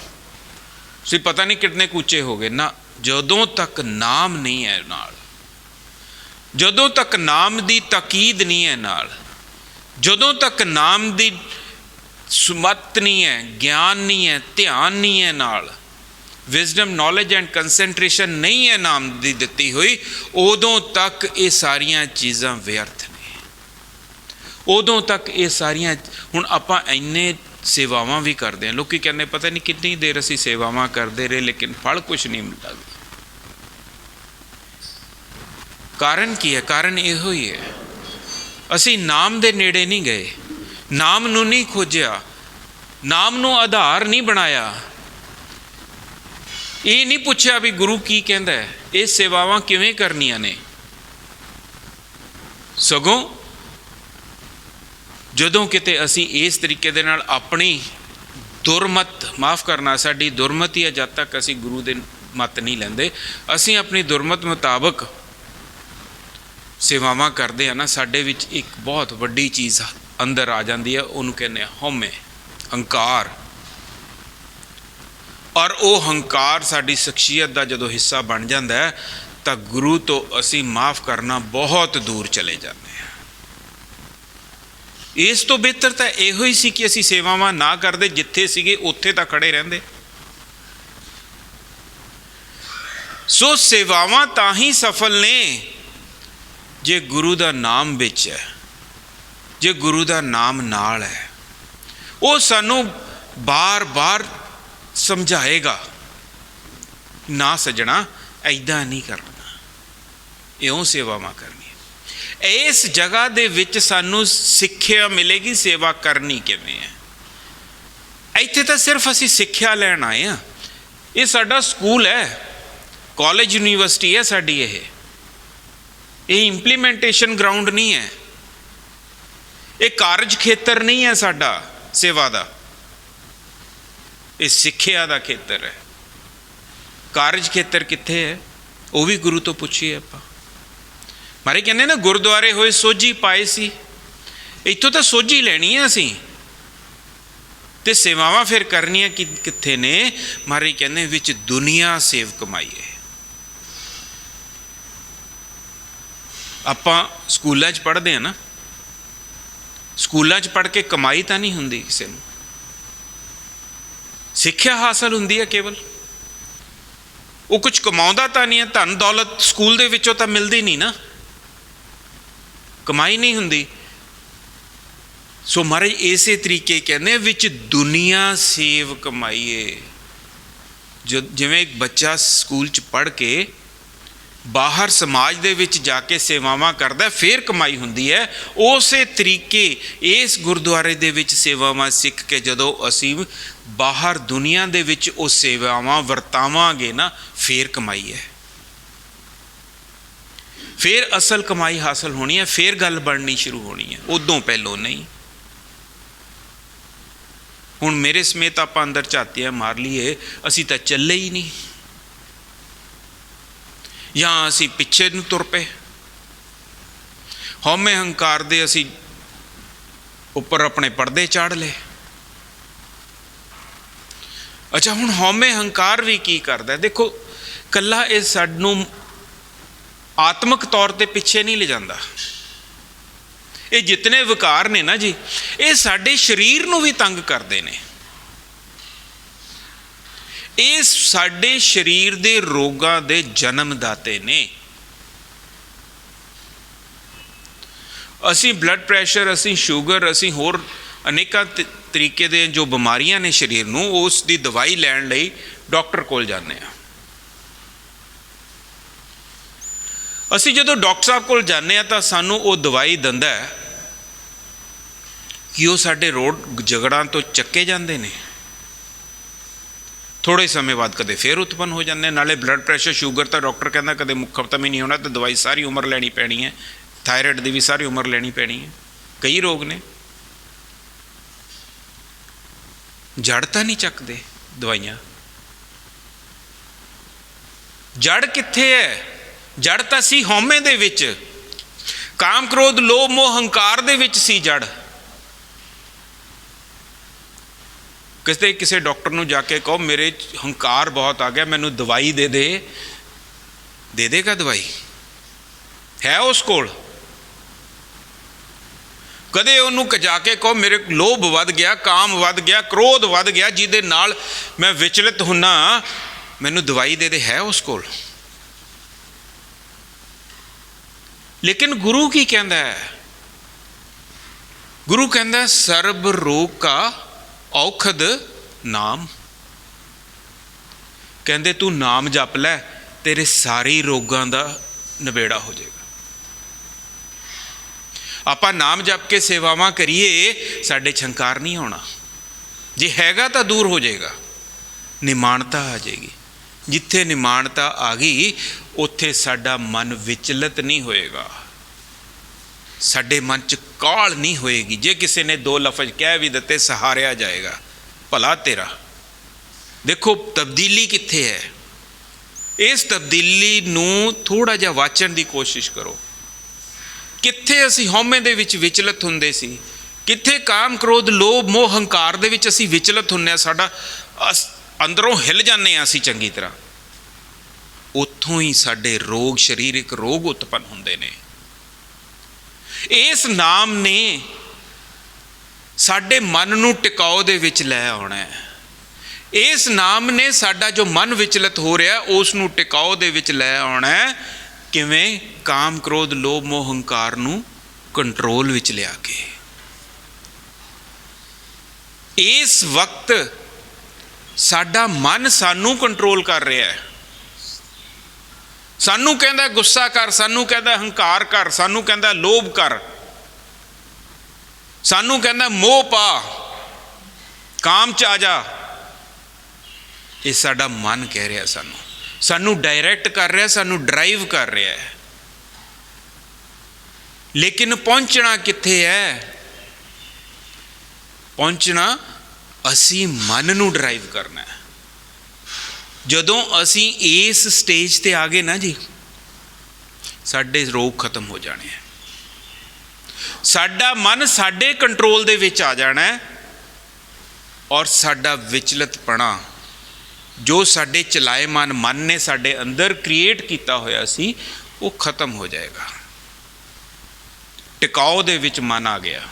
ਅਸੀਂ ਪਤਾ ਨਹੀਂ ਕਿਤਨੇ ਉੱਚੇ ਹੋ ਗਏ ਨਾ। ਜਦੋਂ ਤੱਕ ਨਾਮ ਨਹੀਂ ਹੈ ਨਾਲ, ਜਦੋਂ ਤੱਕ ਨਾਮ ਦੀ ਤਾਕੀਦ ਨਹੀਂ ਹੈ ਨਾਲ, ਜਦੋਂ ਤੱਕ ਨਾਮ ਦੀ ਸੁਮਤ ਨਹੀਂ ਹੈ, ਗਿਆਨ ਨਹੀਂ ਹੈ, ਧਿਆਨ ਨਹੀਂ ਹੈ ਨਾਲ, ਵਿਜ਼ਡਮ, ਨੌਲੇਜ ਐਂਡ ਕੰਸੈਂਟਰੇਸ਼ਨ ਨਹੀਂ ਹੈ ਨਾਮ ਦੀ ਦਿੱਤੀ ਹੋਈ, ਉਦੋਂ ਤੱਕ ਇਹ ਸਾਰੀਆਂ ਚੀਜ਼ਾਂ ਵਿਅਰਥ ਨੇ। ਉਦੋਂ ਤੱਕ ਇਹ ਸਾਰੀਆਂ, ਹੁਣ ਆਪਾਂ ਇੰਨੇ ਸੇਵਾਵਾਂ ਵੀ ਕਰਦੇ ਹਾਂ, ਲੋਕੀ ਕਹਿੰਦੇ ਪਤਾ ਨਹੀਂ ਕਿੰਨੀ ਦੇਰ ਅਸੀਂ ਸੇਵਾਵਾਂ ਕਰਦੇ ਰਹੇ ਲੇਕਿਨ ਫਲ ਕੁਛ ਨਹੀਂ ਮਿਲਦਾ। ਕਾਰਨ ਕੀ ਹੈ? ਕਾਰਨ ਇਹੋ ਹੀ ਹੈ, ਅਸੀਂ ਨਾਮ ਦੇ ਨੇੜੇ ਨਹੀਂ ਗਏ, ਨਾਮ ਨੂੰ ਨਹੀਂ ਖੋਜਿਆ, ਨਾਮ ਨੂੰ ਆਧਾਰ ਨਹੀਂ ਬਣਾਇਆ। ਇਹ ਨਹੀਂ ਪੁੱਛਿਆ ਵੀ ਗੁਰੂ ਕੀ ਕਹਿੰਦਾ ਹੈ, ਇਹ ਸੇਵਾਵਾਂ ਕਿਵੇਂ ਕਰਨੀਆਂ ਨੇ। ਸਗੋਂ ਜਦੋਂ ਕਿਤੇ ਅਸੀਂ ਇਸ ਤਰੀਕੇ ਦੇ ਨਾਲ ਆਪਣੀ ਦੁਰਮਤ, ਮਾਫ ਕਰਨਾ, ਸਾਡੀ ਦੁਰਮਤੀ ਹੈ, ਜਦ ਤੱਕ ਅਸੀਂ ਗੁਰੂ ਦੇ ਮਤ ਨਹੀਂ ਲੈਂਦੇ, ਅਸੀਂ ਆਪਣੀ ਦੁਰਮਤ ਮੁਤਾਬਕ ਸੇਵਾਵਾਂ ਕਰਦੇ ਆ ਨਾ, ਸਾਡੇ ਵਿੱਚ ਇੱਕ ਬਹੁਤ ਵੱਡੀ ਚੀਜ਼ ਅੰਦਰ ਆ ਜਾਂਦੀ ਹੈ, ਉਹਨੂੰ ਕਹਿੰਦੇ ਆ ਹਉਮੈ, ਹੰਕਾਰ। ਔਰ ਉਹ ਹੰਕਾਰ ਸਾਡੀ ਸ਼ਖਸੀਅਤ ਦਾ ਜਦੋਂ ਹਿੱਸਾ ਬਣ ਜਾਂਦਾ ਹੈ ਤਾਂ ਗੁਰੂ ਤੋਂ ਅਸੀਂ ਮਾਫ ਕਰਨਾ ਬਹੁਤ ਦੂਰ ਚਲੇ ਜਾਂਦੇ ਹਾਂ। ਇਸ ਤੋਂ ਬਿਹਤਰ ਤਾਂ ਇਹੋ ਹੀ ਸੀ ਕਿ ਅਸੀਂ ਸੇਵਾਵਾਂ ਨਾ ਕਰਦੇ, ਜਿੱਥੇ ਸੀਗੇ ਉੱਥੇ ਤਾਂ ਖੜੇ ਰਹਿੰਦੇ। ਸੋ ਸੇਵਾਵਾਂ ਤਾਂ ਹੀ ਸਫਲ ਨੇ ਜੇ ਗੁਰੂ ਦਾ ਨਾਮ ਵਿੱਚ ਹੈ, ਜੇ ਗੁਰੂ ਦਾ ਨਾਮ ਨਾਲ ਹੈ। ਉਹ ਸਾਨੂੰ ਬਾਰ-ਬਾਰ ਸਮਝਾਏਗਾ, ਨਾ ਸੱਜਣਾ ਐਦਾਂ ਨਹੀਂ ਕਰਨਾ, ਇਉਂ ਸੇਵਾਵਾਂ ਕਰਨੀਆਂ। ਇਸ ਜਗ੍ਹਾ ਦੇ ਵਿੱਚ ਸਾਨੂੰ ਸਿੱਖਿਆ ਮਿਲੇਗੀ ਸੇਵਾ ਕਰਨੀ ਕਿਵੇਂ ਹੈ। ਇੱਥੇ ਤਾਂ ਸਿਰਫ ਅਸੀਂ ਸਿੱਖਿਆ ਲੈਣ ਆਏ ਹਾਂ। ਇਹ ਸਾਡਾ ਸਕੂਲ ਹੈ, ਕਾਲਜ ਯੂਨੀਵਰਸਿਟੀ ਹੈ ਸਾਡੀ। ਇਹ ਇੰਪਲੀਮੈਂਟੇਸ਼ਨ ਗਰਾਊਂਡ ਨਹੀਂ ਹੈ, ਇਹ ਕਾਰਜ ਖੇਤਰ ਨਹੀਂ ਹੈ ਸਾਡਾ ਸੇਵਾ ਦਾ, ਇਹ ਸਿੱਖਿਆ ਦਾ ਖੇਤਰ ਹੈ। ਕਾਰਜ ਖੇਤਰ ਕਿੱਥੇ ਹੈ ਉਹ ਵੀ ਗੁਰੂ ਤੋਂ ਪੁੱਛੀਏ ਆਪਾਂ। ਮਾਰੇ ਕਹਿੰਦੇ ਨਾ ਗੁਰਦੁਆਰੇ ਹੋਏ ਸੋਝੀ ਪਾਏ ਸੀ, ਇੱਥੋਂ ਤਾਂ ਸੋਝੀ ਲੈਣੀ ਹੈ ਅਸੀਂ, ਤੇ ਸੇਵਾਵਾਂ ਫਿਰ ਕਰਨੀਆਂ ਕਿੱਥੇ ਨੇ? ਮਾਰੇ ਕਹਿੰਦੇ ਵਿੱਚ ਦੁਨੀਆ ਸੇਵ ਕਮਾਈਏ। ਆਪਾਂ ਸਕੂਲਾਂ 'ਚ ਪੜ੍ਹਦੇ ਹਾਂ ਨਾ, ਸਕੂਲਾਂ 'ਚ ਪੜ੍ਹ ਕੇ ਕਮਾਈ ਤਾਂ ਨਹੀਂ ਹੁੰਦੀ ਕਿਸੇ ਨੂੰ, ਸਿੱਖਿਆ ਹਾਸਲ ਹੁੰਦੀ ਹੈ ਕੇਵਲ। ਉਹ ਕੁਝ ਕਮਾਉਂਦਾ ਤਾਂ ਨਹੀਂ ਹੈ, ਧਨ ਦੌਲਤ ਸਕੂਲ ਦੇ ਵਿੱਚੋਂ ਤਾਂ ਮਿਲਦੀ ਨਹੀਂ ਨਾ, ਕਮਾਈ ਨਹੀਂ ਹੁੰਦੀ। ਸੋ ਮਹਾਰਾਜ ਇਸੇ ਤਰੀਕੇ ਕਹਿੰਦੇ ਵਿੱਚ ਦੁਨੀਆ ਸੇਵ ਕਮਾਈਏ। ਜਿਵੇਂ ਇੱਕ ਬੱਚਾ ਸਕੂਲ 'ਚ ਪੜ੍ਹ ਕੇ ਬਾਹਰ ਸਮਾਜ ਦੇ ਵਿੱਚ ਜਾ ਕੇ ਸੇਵਾਵਾਂ ਕਰਦਾ ਫਿਰ ਕਮਾਈ ਹੁੰਦੀ ਹੈ, ਉਸੇ ਤਰੀਕੇ ਇਸ ਗੁਰਦੁਆਰੇ ਦੇ ਵਿੱਚ ਸੇਵਾਵਾਂ ਸਿੱਖ ਕੇ ਜਦੋਂ ਅਸੀਂ ਬਾਹਰ ਦੁਨੀਆ ਦੇ ਵਿੱਚ ਉਹ ਸੇਵਾਵਾਂ ਵਰਤਾਵਾਂਗੇ ਨਾ, ਫਿਰ ਕਮਾਈ ਹੈ, ਫਿਰ ਅਸਲ ਕਮਾਈ ਹਾਸਲ ਹੋਣੀ ਹੈ, ਫਿਰ ਗੱਲ ਬਣਨੀ ਸ਼ੁਰੂ ਹੋਣੀ ਹੈ, ਉਦੋਂ ਪਹਿਲੋਂ ਨਹੀਂ। ਹੁਣ ਮੇਰੇ ਸਮੇਤ ਆਪਾਂ ਅੰਦਰ ਝਾਤੀਆਂ ਮਾਰ ਲਈਏ, ਅਸੀਂ ਤਾਂ ਚੱਲੇ ਹੀ ਨਹੀਂ, ਜਾਂ ਅਸੀਂ ਪਿੱਛੇ ਨੂੰ ਤੁਰ ਪਏ। ਹਉਮੈ ਹੰਕਾਰ ਦੇ ਅਸੀਂ ਉੱਪਰ ਆਪਣੇ ਪਰਦੇ ਚਾੜ ਲਏ। ਅੱਛਾ, ਹੁਣ ਹਉਮੈ ਹੰਕਾਰ ਵੀ ਕੀ ਕਰਦਾ? ਦੇਖੋ, ਕੱਲਾ ਇਹ ਸਾਨੂੰ ਆਤਮਿਕ ਤੌਰ ਤੇ ਪਿੱਛੇ ਨਹੀਂ ਲੈ ਜਾਂਦਾ। ਇਹ ਜਿਤਨੇ ਵਿਕਾਰ ਨੇ ਨਾ ਜੀ, ਇਹ ਸਾਡੇ ਸਰੀਰ ਨੂੰ ਵੀ ਤੰਗ ਕਰਦੇ ਨੇ। ਇਹ ਸਾਡੇ ਸਰੀਰ ਦੇ ਰੋਗਾਂ ਦੇ ਜਨਮਦਾਤੇ ਨੇ। ਅਸੀਂ ਬਲੱਡ ਪ੍ਰੈਸ਼ਰ, ਅਸੀਂ ਸ਼ੂਗਰ, ਅਸੀਂ ਹੋਰ ਅਨੇਕਾਂ ਤਰੀਕੇ ਦੇ ਜੋ ਬਿਮਾਰੀਆਂ ਨੇ ਸਰੀਰ ਨੂੰ, ਉਸ ਦੀ ਦਵਾਈ ਲੈਣ ਲਈ ਡਾਕਟਰ ਕੋਲ ਜਾਂਦੇ ਹਾਂ। ਅਸੀਂ ਜਦੋਂ ਡਾਕਟਰ ਸਾਹਿਬ ਕੋਲ ਜਾਂਦੇ ਹਾਂ ਤਾਂ ਸਾਨੂੰ ਉਹ ਦਵਾਈ ਦਿੰਦਾ ਹੈ ਕਿ ਉਹ ਸਾਡੇ ਰੋਗ ਜਗੜਾਂ ਤੋਂ ਚੱਕੇ ਜਾਂਦੇ ਨੇ। ਥੋੜ੍ਹੇ ਸਮੇਂ ਬਾਅਦ ਕਦੇ ਫਿਰ ਉਤਪੰਨ ਹੋ ਜਾਂਦੇ। ਨਾਲੇ ਬਲੱਡ ਪ੍ਰੈਸ਼ਰ, ਸ਼ੂਗਰ ਤਾਂ ਡਾਕਟਰ ਕਹਿੰਦਾ ਕਦੇ ਖਤਮ ਹੀ ਨਹੀਂ ਹੋਣਾ, ਤੇ ਦਵਾਈ ਸਾਰੀ ਉਮਰ ਲੈਣੀ ਪੈਣੀ ਹੈ। ਥਾਇਰਾਇਡ ਦੀ ਵੀ ਸਾਰੀ ਉਮਰ ਲੈਣੀ ਪੈਣੀ ਹੈ। ਕਈ ਰੋਗ ਨੇ ਜੜ ਤਾਂ ਨਹੀਂ ਚੱਕਦੇ ਦਵਾਈਆਂ। ਜੜ ਕਿੱਥੇ ਹੈ? ਜੜ ਤਾਂ ਸੀ ਹਉਮੈ ਦੇ ਵਿੱਚ, ਕਾਮ ਕ੍ਰੋਧ ਲੋਭ ਮੋਹ ਹੰਕਾਰ ਦੇ ਵਿੱਚ ਸੀ ਜੜ। ਕਿਸੇ ਡਾਕਟਰ ਨੂੰ ਜਾ ਕੇ ਕਹੋ ਮੇਰੇ ਹੰਕਾਰ ਬਹੁਤ ਆ ਗਿਆ, ਮੈਨੂੰ ਦਵਾਈ ਦੇ ਦੇਗਾ ਦਵਾਈ? ਹੈ ਉਸ ਕੋਲ? ਕਦੇ ਉਹਨੂੰ ਜਾ ਕੇ ਕਹੋ ਮੇਰੇ ਲੋਭ ਵੱਧ ਗਿਆ, ਕਾਮ ਵੱਧ ਗਿਆ, ਕ੍ਰੋਧ ਵੱਧ ਗਿਆ, ਜਿਹਦੇ ਨਾਲ ਮੈਂ ਵਿਚਲਿਤ ਹੁੰਨਾ, ਮੈਨੂੰ ਦਵਾਈ ਦੇ? ਹੈ ਉਸ ਕੋਲ? ਲੇਕਿਨ ਗੁਰੂ ਕੀ ਕਹਿੰਦਾ ਹੈ? ਗੁਰੂ ਕਹਿੰਦਾ ਸਰਬ ਰੋਗ ਕਾ ਔਖਦ ਨਾਮ। ਕਹਿੰਦੇ ਤੂੰ ਨਾਮ ਜਪ ਲੈ, ਤੇਰੇ ਸਾਰੇ ਰੋਗਾਂ ਦਾ ਨਿਬੇੜਾ ਹੋ ਜਾਏਗਾ। ਆਪਾਂ ਨਾਮ ਜਪ ਕੇ ਸੇਵਾਵਾਂ ਕਰੀਏ, ਸਾਡੇ ਹੰਕਾਰ ਨਹੀਂ ਹੋਣਾ। ਜੇ ਹੈਗਾ ਤਾਂ ਦੂਰ ਹੋ ਜਾਏਗਾ, ਨਿਮਾਣਤਾ ਆ ਜਾਏਗੀ। ਜਿੱਥੇ ਨਿਮਾਣਤਾ ਆ ਗਈ, ਉੱਥੇ ਸਾਡਾ ਮਨ ਵਿਚਲਿਤ ਨਹੀਂ ਹੋਏਗਾ। ਸਾਡੇ ਮਨ 'ਚ ਕਾਹਲ ਨਹੀਂ ਹੋਏਗੀ। ਜੇ ਕਿਸੇ ਨੇ ਦੋ ਲਫ਼ਜ਼ ਕਹਿ ਵੀ ਦਿੱਤੇ, ਸਹਾਰਿਆ ਜਾਏਗਾ, ਭਲਾ ਤੇਰਾ। ਦੇਖੋ ਤਬਦੀਲੀ ਕਿੱਥੇ ਹੈ। ਇਸ ਤਬਦੀਲੀ ਨੂੰ ਥੋੜ੍ਹਾ ਜਿਹਾ ਵਾਚਣ ਦੀ ਕੋਸ਼ਿਸ਼ ਕਰੋ। ਕਿੱਥੇ ਅਸੀਂ ਹਉਮੈ ਦੇ ਵਿੱਚ ਵਿਚਲਤ ਹੁੰਦੇ ਸੀ, ਕਿੱਥੇ ਕਾਮ ਕ੍ਰੋਧ ਲੋਭ ਮੋਹ ਹੰਕਾਰ ਦੇ ਵਿੱਚ ਅਸੀਂ ਵਿਚਲਤ ਹੁੰਦੇ ਹਾਂ, ਸਾਡਾ ਅੰਦਰੋਂ ਹਿੱਲ ਜਾਂਦੇ ਹਾਂ ਅਸੀਂ ਚੰਗੀ ਤਰ੍ਹਾਂ। ਉੱਥੋਂ ਹੀ ਸਾਡੇ ਰੋਗ, ਸਰੀਰਕ ਰੋਗ ਉਤਪੰਨ ਹੁੰਦੇ ਨੇ। ਇਸ ਨਾਮ ਨੇ ਸਾਡੇ ਮਨ ਨੂੰ ਟਿਕਾਓ ਦੇ ਵਿੱਚ ਲੈ ਆਉਣਾ ਹੈ। ਇਸ ਨਾਮ ਨੇ ਸਾਡਾ ਜੋ ਮਨ ਵਿਚਲਤ ਹੋ ਰਿਹਾ ਉਸ ਨੂੰ ਟਿਕਾਓ ਦੇ ਵਿੱਚ ਲੈ ਆਉਣਾ ਹੈ। ਕਿਵੇਂ? ਕਾਮ ਕ੍ਰੋਧ ਲੋਭ ਮੋਹ ਹੰਕਾਰ ਨੂੰ ਕੰਟਰੋਲ ਵਿੱਚ ਲਿਆ ਕੇ। ਇਸ ਵਕਤ ਸਾਡਾ ਮਨ ਸਾਨੂੰ ਕੰਟਰੋਲ ਕਰ ਰਿਹਾ ਹੈ। ਸਾਨੂੰ ਕਹਿੰਦਾ ਗੁੱਸਾ ਕਰ, ਸਾਨੂੰ ਕਹਿੰਦਾ ਹੰਕਾਰ ਕਰ, ਸਾਨੂੰ ਕਹਿੰਦਾ ਲੋਭ ਕਰ, ਸਾਨੂੰ ਕਹਿੰਦਾ ਮੋਹ ਪਾ, ਕਾਮ 'ਚ ਆ ਜਾ। ਇਹ ਸਾਡਾ ਮਨ ਕਹਿ ਰਿਹਾ ਸਾਨੂੰ ਡਾਇਰੈਕਟ ਕਰ ਰਿਹਾ, ਸਾਨੂੰ ਡਰਾਈਵ ਕਰ ਰਿਹਾ ਹੈ। ਲੇਕਿਨ ਪਹੁੰਚਣਾ ਕਿੱਥੇ ਹੈ? ਪਹੁੰਚਣਾ ਅਸੀਂ ਮਨ ਨੂੰ ਡਰਾਈਵ ਕਰਨਾ ਹੈ। ਜਦੋਂ ਅਸੀਂ ਇਸ ਸਟੇਜ ਤੇ ਆ ਗਏ ਨਾ ਜੀ, ਸਾਡੇ ਰੋਗ ਖਤਮ ਹੋ ਜਾਣੇ ਹੈ। ਸਾਡਾ ਮਨ ਸਾਡੇ ਕੰਟਰੋਲ ਦੇ ਵਿੱਚ ਆ ਜਾਣਾ ਹੈ ਔਰ ਸਾਡਾ ਵਿਚਲਤਪਣਾ ਜੋ ਸਾਡੇ ਚਲਾਏਮਾਨ ਮਨ ਨੇ ਸਾਡੇ ਅੰਦਰ ਕ੍ਰੀਏਟ ਕੀਤਾ ਹੋਇਆ ਸੀ ਉਹ ਖਤਮ ਹੋ ਜਾਏਗਾ। ਟਿਕਾਓ ਦੇ ਵਿੱਚ ਮਨ ਆ ਗਿਆ,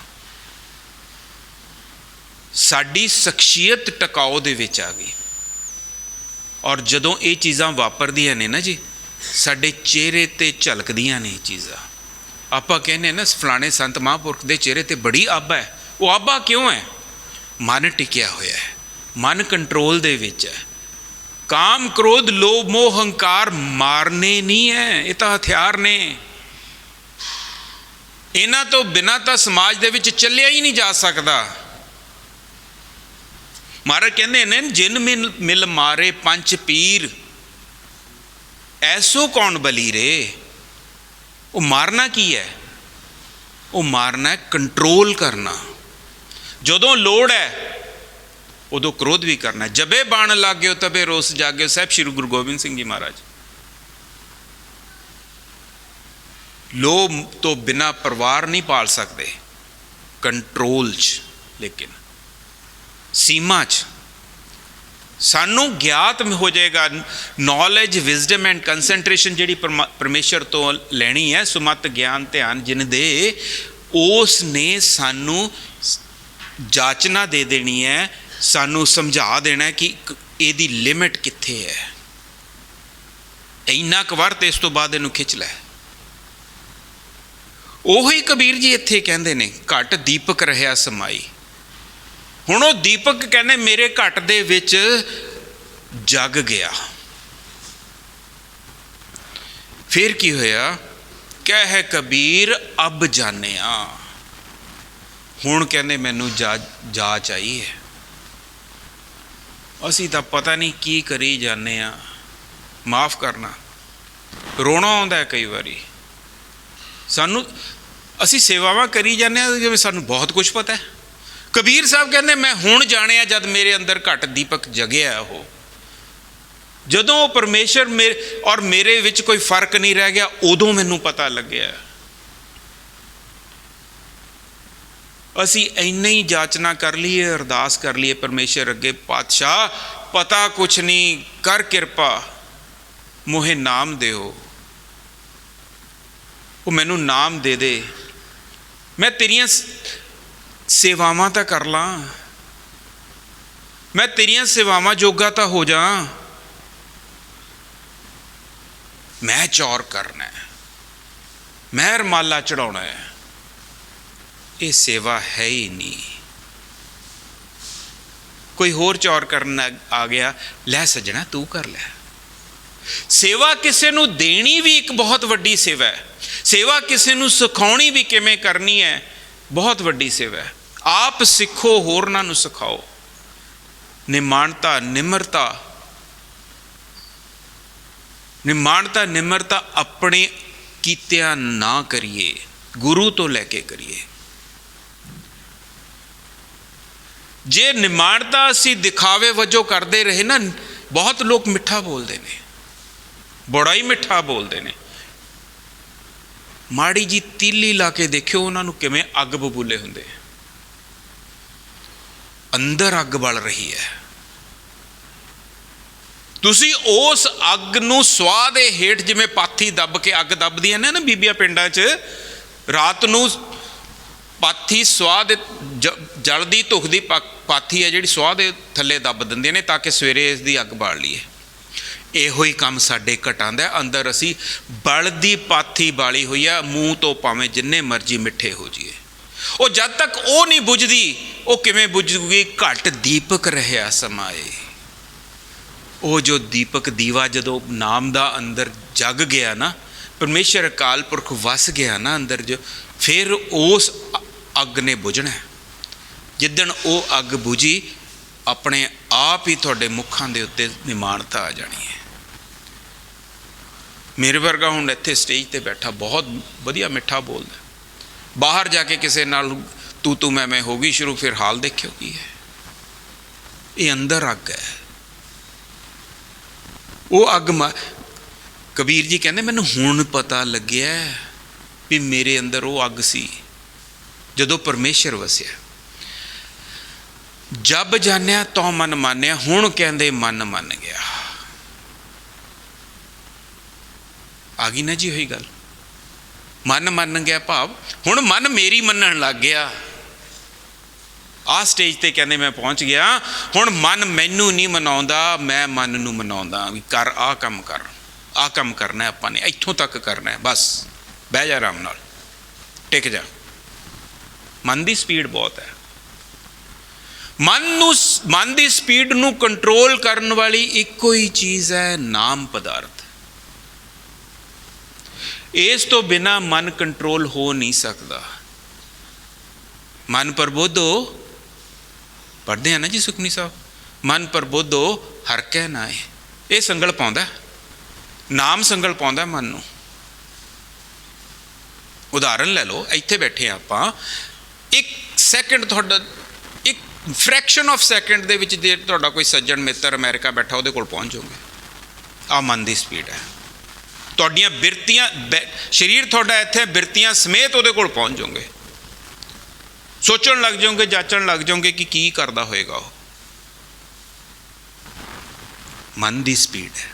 ਸਾਡੀ ਸ਼ਖਸੀਅਤ ਟਿਕਾਓ ਦੇ ਵਿੱਚ ਆ ਗਈ। ਔਰ ਜਦੋਂ ਇਹ ਚੀਜ਼ਾਂ ਵਾਪਰਦੀਆਂ ਨੇ ਨਾ ਜੀ, ਸਾਡੇ ਚਿਹਰੇ ਤੇ ਝਲਕਦੀਆਂ ਨੇ ਇਹ ਚੀਜ਼ਾਂ। ਆਪਾਂ ਕਹਿੰਦੇ ਨਾ ਫਲਾਣੇ ਸੰਤ ਮਹਾਂਪੁਰਖ ਦੇ ਚਿਹਰੇ ਤੇ ਬੜੀ ਆਭਾ ਹੈ। ਉਹ ਆਭਾ ਕਿਉਂ ਹੈ? ਮਨ ਟਿਕਿਆ ਹੋਇਆ ਹੈ, ਮਨ ਕੰਟਰੋਲ ਦੇ ਵਿੱਚ ਹੈ। ਕਾਮ ਕ੍ਰੋਧ ਲੋਭ ਮੋਹ ਹੰਕਾਰ ਮਾਰਨੇ ਨਹੀਂ ਹੈ, ਇਹ ਤਾਂ ਹਥਿਆਰ ਨੇ। ਇਹਨਾਂ ਤੋਂ ਬਿਨਾਂ ਤਾਂ ਸਮਾਜ ਦੇ ਵਿੱਚ ਚੱਲਿਆ ਹੀ ਨਹੀਂ ਜਾ ਸਕਦਾ। ਮਹਾਰਾਜ ਕਹਿੰਦੇ ਨੇ, ਜਿਨ ਮਿਲ ਮਾਰੇ ਪੰਜ ਪੀਰ, ਐਸੋ ਕੌਣ ਬਲੀ ਰੇ। ਉਹ ਮਾਰਨਾ ਕੀ ਹੈ? ਉਹ ਮਾਰਨਾ ਕੰਟਰੋਲ ਕਰਨਾ। ਜਦੋਂ ਲੋੜ ਹੈ ਉਦੋਂ ਕ੍ਰੋਧ ਵੀ ਕਰਨਾ। ਜਬੇ ਬਾਣ ਲਾਗਿਓ ਤਬੇ ਰੋਸ ਜਾਗਿਓ, ਸਾਹਿਬ ਸ਼੍ਰੀ ਗੁਰੂ ਗੋਬਿੰਦ ਸਿੰਘ ਜੀ ਮਹਾਰਾਜ। ਲੋਭ ਤੋਂ ਬਿਨਾਂ ਪਰਿਵਾਰ ਨਹੀਂ ਪਾਲ ਸਕਦੇ, ਕੰਟਰੋਲ 'ਚ, ਲੇਕਿਨ ਸੀਮਾ 'ਚ। ਸਾਨੂੰ ਗਿਆਤ ਹੋ ਜਾਏਗਾ ਨੌਲੇਜ, ਵਿਜ਼ਡਮ ਐਂਡ ਕੰਸੈਂਟਰੇਸ਼ਨ ਜਿਹੜੀ ਪਰਮੇਸ਼ਰ ਤੋਂ ਲੈਣੀ ਹੈ, ਸੁਮਤ ਗਿਆਨ ਧਿਆਨ ਜਿਨ ਦੇ, ਉਸ ਨੇ ਸਾਨੂੰ ਜਾਚਨਾ ਦੇ ਦੇਣੀ ਹੈ, ਸਾਨੂੰ ਸਮਝਾ ਦੇਣਾ ਕਿ ਇਹਦੀ ਲਿਮਿਟ ਕਿੱਥੇ ਹੈ। ਇੰਨਾ ਕੁ ਵਰਤ, ਇਸ ਤੋਂ ਬਾਅਦ ਇਹਨੂੰ ਖਿੱਚ ਲੈ। ਉਹੀ ਕਬੀਰ ਜੀ ਇੱਥੇ ਕਹਿੰਦੇ ਨੇ, ਘਟ ਦੀਪਕ ਰਹਿਆ ਸਮਾਈ। ਹੁਣ ਉਹ ਦੀਪਕ ਕਹਿੰਦੇ ਮੇਰੇ ਘਟ ਦੇ ਵਿੱਚ ਜਗ ਗਿਆ। ਫਿਰ ਕੀ ਹੋਇਆ? ਕਹਿ ਕਬੀਰ ਅਬ ਜਾਣਿਆ। ਹੁਣ ਕਹਿੰਦੇ ਮੈਨੂੰ ਜਾਚ ਆਈ ਹੈ। ਅਸੀਂ ਤਾਂ ਪਤਾ ਨਹੀਂ ਕੀ ਕਰੀ ਜਾਂਦੇ ਹਾਂ। ਮਾਫ ਕਰਨਾ, ਰੋਣਾ ਆਉਂਦਾ ਹੈ ਕਈ ਵਾਰੀ ਸਾਨੂੰ। ਅਸੀਂ ਸੇਵਾਵਾਂ ਕਰੀ ਜਾਂਦੇ ਹਾਂ ਜਿਵੇਂ ਸਾਨੂੰ ਬਹੁਤ ਕੁਝ ਪਤਾ ਹੈ। ਕਬੀਰ ਸਾਹਿਬ ਕਹਿੰਦੇ ਮੈਂ ਹੁਣ ਜਾਣਿਆ ਜਦ ਮੇਰੇ ਅੰਦਰ ਘਟ ਦੀਪਕ ਜਗਿਆ। ਉਹ ਜਦੋਂ ਉਹ ਪਰਮੇਸ਼ਰ ਔਰ ਮੇਰੇ ਵਿੱਚ ਕੋਈ ਫਰਕ ਨਹੀਂ ਰਹਿ ਗਿਆ, ਉਦੋਂ ਮੈਨੂੰ ਪਤਾ ਲੱਗਿਆ। ਅਸੀਂ ਇੰਨਾ ਹੀ ਜਾਚਨਾ ਕਰ ਲਈਏ, ਅਰਦਾਸ ਕਰ ਲਈਏ ਪਰਮੇਸ਼ਰ ਅੱਗੇ, ਪਾਤਸ਼ਾਹ ਪਤਾ ਕੁਛ ਨਹੀਂ, ਕਰ ਕਿਰਪਾ, ਮੋਹੇ ਨਾਮ ਦਿਓ। ਉਹ ਮੈਨੂੰ ਨਾਮ ਦੇ ਦੇ, ਮੈਂ ਤੇਰੀਆਂ ਸੇਵਾਵਾਂ ਤਾਂ ਕਰ ਲਾਂ, ਮੈਂ ਤੇਰੀਆਂ ਸੇਵਾਵਾਂ ਜੋਗਾ ਤਾਂ ਹੋ ਜਾ। ਮੈਂ ਚੌਰ ਕਰਨਾ ਹੈ, ਮੈਂ ਰਮਾਲਾ ਚੜਾਉਣਾ ਹੈ। ਇਹ ਸੇਵਾ ਹੈ ਹੀ ਨਹੀਂ। ਕੋਈ ਹੋਰ ਚੌਰ ਕਰਨ ਆ ਗਿਆ, ਲੈ ਸੱਜਣਾ ਤੂੰ ਕਰ ਲੈ। ਸੇਵਾ ਕਿਸੇ ਨੂੰ ਦੇਣੀ ਵੀ ਇੱਕ ਬਹੁਤ ਵੱਡੀ ਸੇਵਾ ਹੈ। ਸੇਵਾ ਕਿਸੇ ਨੂੰ ਸਿਖਾਉਣੀ ਵੀ ਕਿਵੇਂ ਕਰਨੀ ਹੈ, ਬਹੁਤ ਵੱਡੀ ਸੇਵਾ ਹੈ। ਆਪ ਸਿੱਖੋ, ਹੋਰਨਾਂ ਨੂੰ ਸਿਖਾਓ। ਨਿਮਾਣਤਾ, ਨਿਮਰਤਾ, ਨਿਮਾਣਤਾ ਨਿਮਰਤਾ ਆਪਣੇ ਕੀਤਿਆਂ ਨਾ ਕਰੀਏ। ਗੁਰੂ ਤੋਂ ਲੈ ਕੇ ਕਰੀਏ। ਜੇ ਨਿਮਾਣਤਾ ਅਸੀਂ ਦਿਖਾਵੇ ਵਜੋਂ ਕਰਦੇ ਰਹੇ ਨਾ, ਬਹੁਤ ਲੋਕ ਮਿੱਠਾ ਬੋਲਦੇ ਨੇ, ਬੜਾ ਹੀ ਮਿੱਠਾ ਬੋਲਦੇ ਨੇ। ਮਾੜੀ ਜੀ ਤੀਲੀ ਲਾ ਕੇ ਦੇਖਿਓ ਉਹਨਾਂ ਨੂੰ ਕਿਵੇਂ ਅੱਗ ਬਬੂਲੇ ਹੁੰਦੇ, ਅੰਦਰ ਅੱਗ ਬਲ ਰਹੀ ਹੈ। ਤੁਸੀਂ ਉਸ ਅੱਗ ਨੂੰ ਸਵਾਹ ਦੇ ਹੇਠ, ਜਿਵੇਂ ਪਾਥੀ ਦੱਬ ਕੇ ਅੱਗ ਦੱਬਦੀਆਂ ਨੇ ਨਾ ਬੀਬੀਆਂ ਪਿੰਡਾਂ 'ਚ, ਰਾਤ ਨੂੰ ਪਾਥੀ ਸਵਾਹ ਦੇ ਜਲਦੀ ਧੁਖਦੀ ਪਾਥੀ ਹੈ ਜਿਹੜੀ ਸਵਾਹ ਦੇ ਥੱਲੇ ਦੱਬ ਦਿੰਦੀਆਂ ਨੇ ਤਾਂ ਕਿ ਸਵੇਰੇ ਇਸ ਦੀ ਅੱਗ ਬਾਲ ਲਈਏ। ਇਹੋ ਹੀ ਕੰਮ ਸਾਡੇ ਘਟਾਂ ਦਾ, ਅੰਦਰ ਅਸੀਂ ਬਲਦੀ ਪਾਥੀ ਬਾਲੀ ਹੋਈ ਆ, ਮੂੰਹ ਤੋਂ ਭਾਵੇਂ ਜਿੰਨੇ ਮਰਜ਼ੀ ਮਿੱਠੇ ਹੋ ਜਾਈਏ। ਉਹ ਜਦ ਤੱਕ ਉਹ ਨਹੀਂ ਬੁਝਦੀ, ਉਹ ਕਿਵੇਂ ਬੁਝੂਗੀ? ਘੱਟ ਦੀਪਕ ਰਹਿਆ ਸਮਾਏ। ਉਹ ਜੋ ਦੀਪਕ ਦੀਵਾ ਜਦੋਂ ਨਾਮ ਦਾ ਅੰਦਰ ਜਗ ਗਿਆ ਨਾ, ਪਰਮੇਸ਼ਰ ਅਕਾਲ ਪੁਰਖ ਵਸ ਗਿਆ ਨਾ ਅੰਦਰ, ਜੋ ਫਿਰ ਉਸ ਅੱਗ ਨੇ ਬੁਝਣਾ। ਜਿੱਦਣ ਉਹ ਅੱਗ ਬੁਝੀ, ਆਪਣੇ ਆਪ ਹੀ ਤੁਹਾਡੇ ਮੁੱਖਾਂ ਦੇ ਉੱਤੇ ਨਿਮਾਣਤਾ ਆ ਜਾਣੀ ਹੈ। ਮੇਰੇ ਵਰਗਾ ਹੁਣ ਇੱਥੇ ਸਟੇਜ ਤੇ ਬੈਠਾ ਬਹੁਤ ਵਧੀਆ ਮਿੱਠਾ ਬੋਲਦਾ, ਬਾਹਰ ਜਾ ਕੇ ਕਿਸੇ ਨਾਲ ਤੂੰ ਮੈਂ ਹੋ ਗਈ ਸ਼ੁਰੂ, ਫਿਰ ਹਾਲ ਦੇਖਿਓ ਕੀ ਹੈ। ਇਹ ਅੰਦਰ ਅੱਗ ਹੈ। ਉਹ ਅੱਗ ਕਬੀਰ ਜੀ ਕਹਿੰਦੇ ਮੈਨੂੰ ਹੁਣ ਪਤਾ ਲੱਗਿਆ ਵੀ ਮੇਰੇ ਅੰਦਰ ਉਹ ਅੱਗ ਸੀ ਜਦੋਂ ਪਰਮੇਸ਼ਰ ਵਸਿਆ। ਜਬ ਜਾਣਿਆ ਤੋ ਮਨ ਮਾਨਿਆ, ਹੁਣ ਕਹਿੰਦੇ ਮਨ ਮੰਨ ਗਿਆ। ਆ ਗਈ ਨਾ ਜੀ ਉਹੀ ਗੱਲ, ਮਨ ਮੰਨ ਗਿਆ ਭਾਵ ਹੁਣ ਮਨ ਮੇਰੀ ਮੰਨਣ ਲੱਗ ਗਿਆ। ਆਹ ਸਟੇਜ ਤੇ ਕਹਿੰਦੇ ਮੈਂ ਪਹੁੰਚ ਗਿਆ, ਹੁਣ ਮਨ ਮੈਨੂੰ ਨਹੀਂ ਮਨਾਉਂਦਾ, ਮੈਂ ਮਨ ਨੂੰ ਮਨਾਉਂਦਾ ਵੀ ਕਰ ਆਹ ਕੰਮ, ਕਰ ਆਹ ਕੰਮ ਕਰਨਾ, ਆਪਾਂ ਨੇ ਇੱਥੋਂ ਤੱਕ ਕਰਨਾ, ਬਸ ਬਹਿ ਜਾ ਆਰਾਮ ਨਾਲ, ਟਿਕ ਜਾ। ਮਨ ਦੀ ਸਪੀਡ ਬਹੁਤ ਹੈ। ਮਨ ਦੀ ਸਪੀਡ ਨੂੰ ਕੰਟਰੋਲ ਕਰਨ ਵਾਲੀ ਇੱਕੋ ਹੀ ਚੀਜ਼ ਹੈ, ਨਾਮ ਪਦਾਰਥ। ਇਸ ਤੋਂ ਬਿਨਾਂ ਮਨ ਕੰਟਰੋਲ ਹੋ ਨਹੀਂ ਸਕਦਾ। ਮਨ ਪ੍ਰਬੋਧੋ, ਪੜ੍ਹਦੇ ਆ ਨਾ ਜੀ ਸੁਖਮਨੀ ਸਾਹਿਬ, ਮਨ ਪ੍ਰਬੋਧੋ ਹਰ ਕੈ ਨਾਏ। ਇਹ ਸੰਗਲ ਪਾਉਂਦਾ, ਨਾਮ ਸੰਗਲ ਪਾਉਂਦਾ ਮਨ ਨੂੰ। ਉਦਾਹਰਨ ਲੈ ਲਓ, ਇੱਥੇ ਬੈਠੇ ਆ ਆਪਾਂ, 1 ਸੈਕਿੰਡ ਤੁਹਾਡਾ, 1 ਫ੍ਰੈਕਸ਼ਨ ਆਫ ਸੈਕਿੰਡ ਦੇ ਵਿੱਚ ਜੇ ਤੁਹਾਡਾ ਕੋਈ ਸੱਜਣ ਮਿੱਤਰ ਅਮਰੀਕਾ ਬੈਠਾ, ਉਹਦੇ ਕੋਲ ਪਹੁੰਚ ਜਾਓਗੇ। ਆਹ ਮਨ ਦੀ ਸਪੀਡ ਹੈ। ਤੁਹਾਡੀਆਂ ਬਿਰਤੀਆਂ, ਸਰੀਰ ਤੁਹਾਡਾ ਇੱਥੇ, ਬਿਰਤੀਆਂ ਸਮੇਤ ਉਹਦੇ ਕੋਲ ਪਹੁੰਚ ਜਾਓਗੇ। ਸੋਚਣ ਲੱਗ ਜਾਓਗੇ, ਜਾਚਣ ਲੱਗ ਜਾਓਗੇ ਕਿ ਕੀ ਕਰਦਾ ਹੋਏਗਾ ਉਹ। ਮਨ ਦੀ ਸਪੀਡ ਹੈ।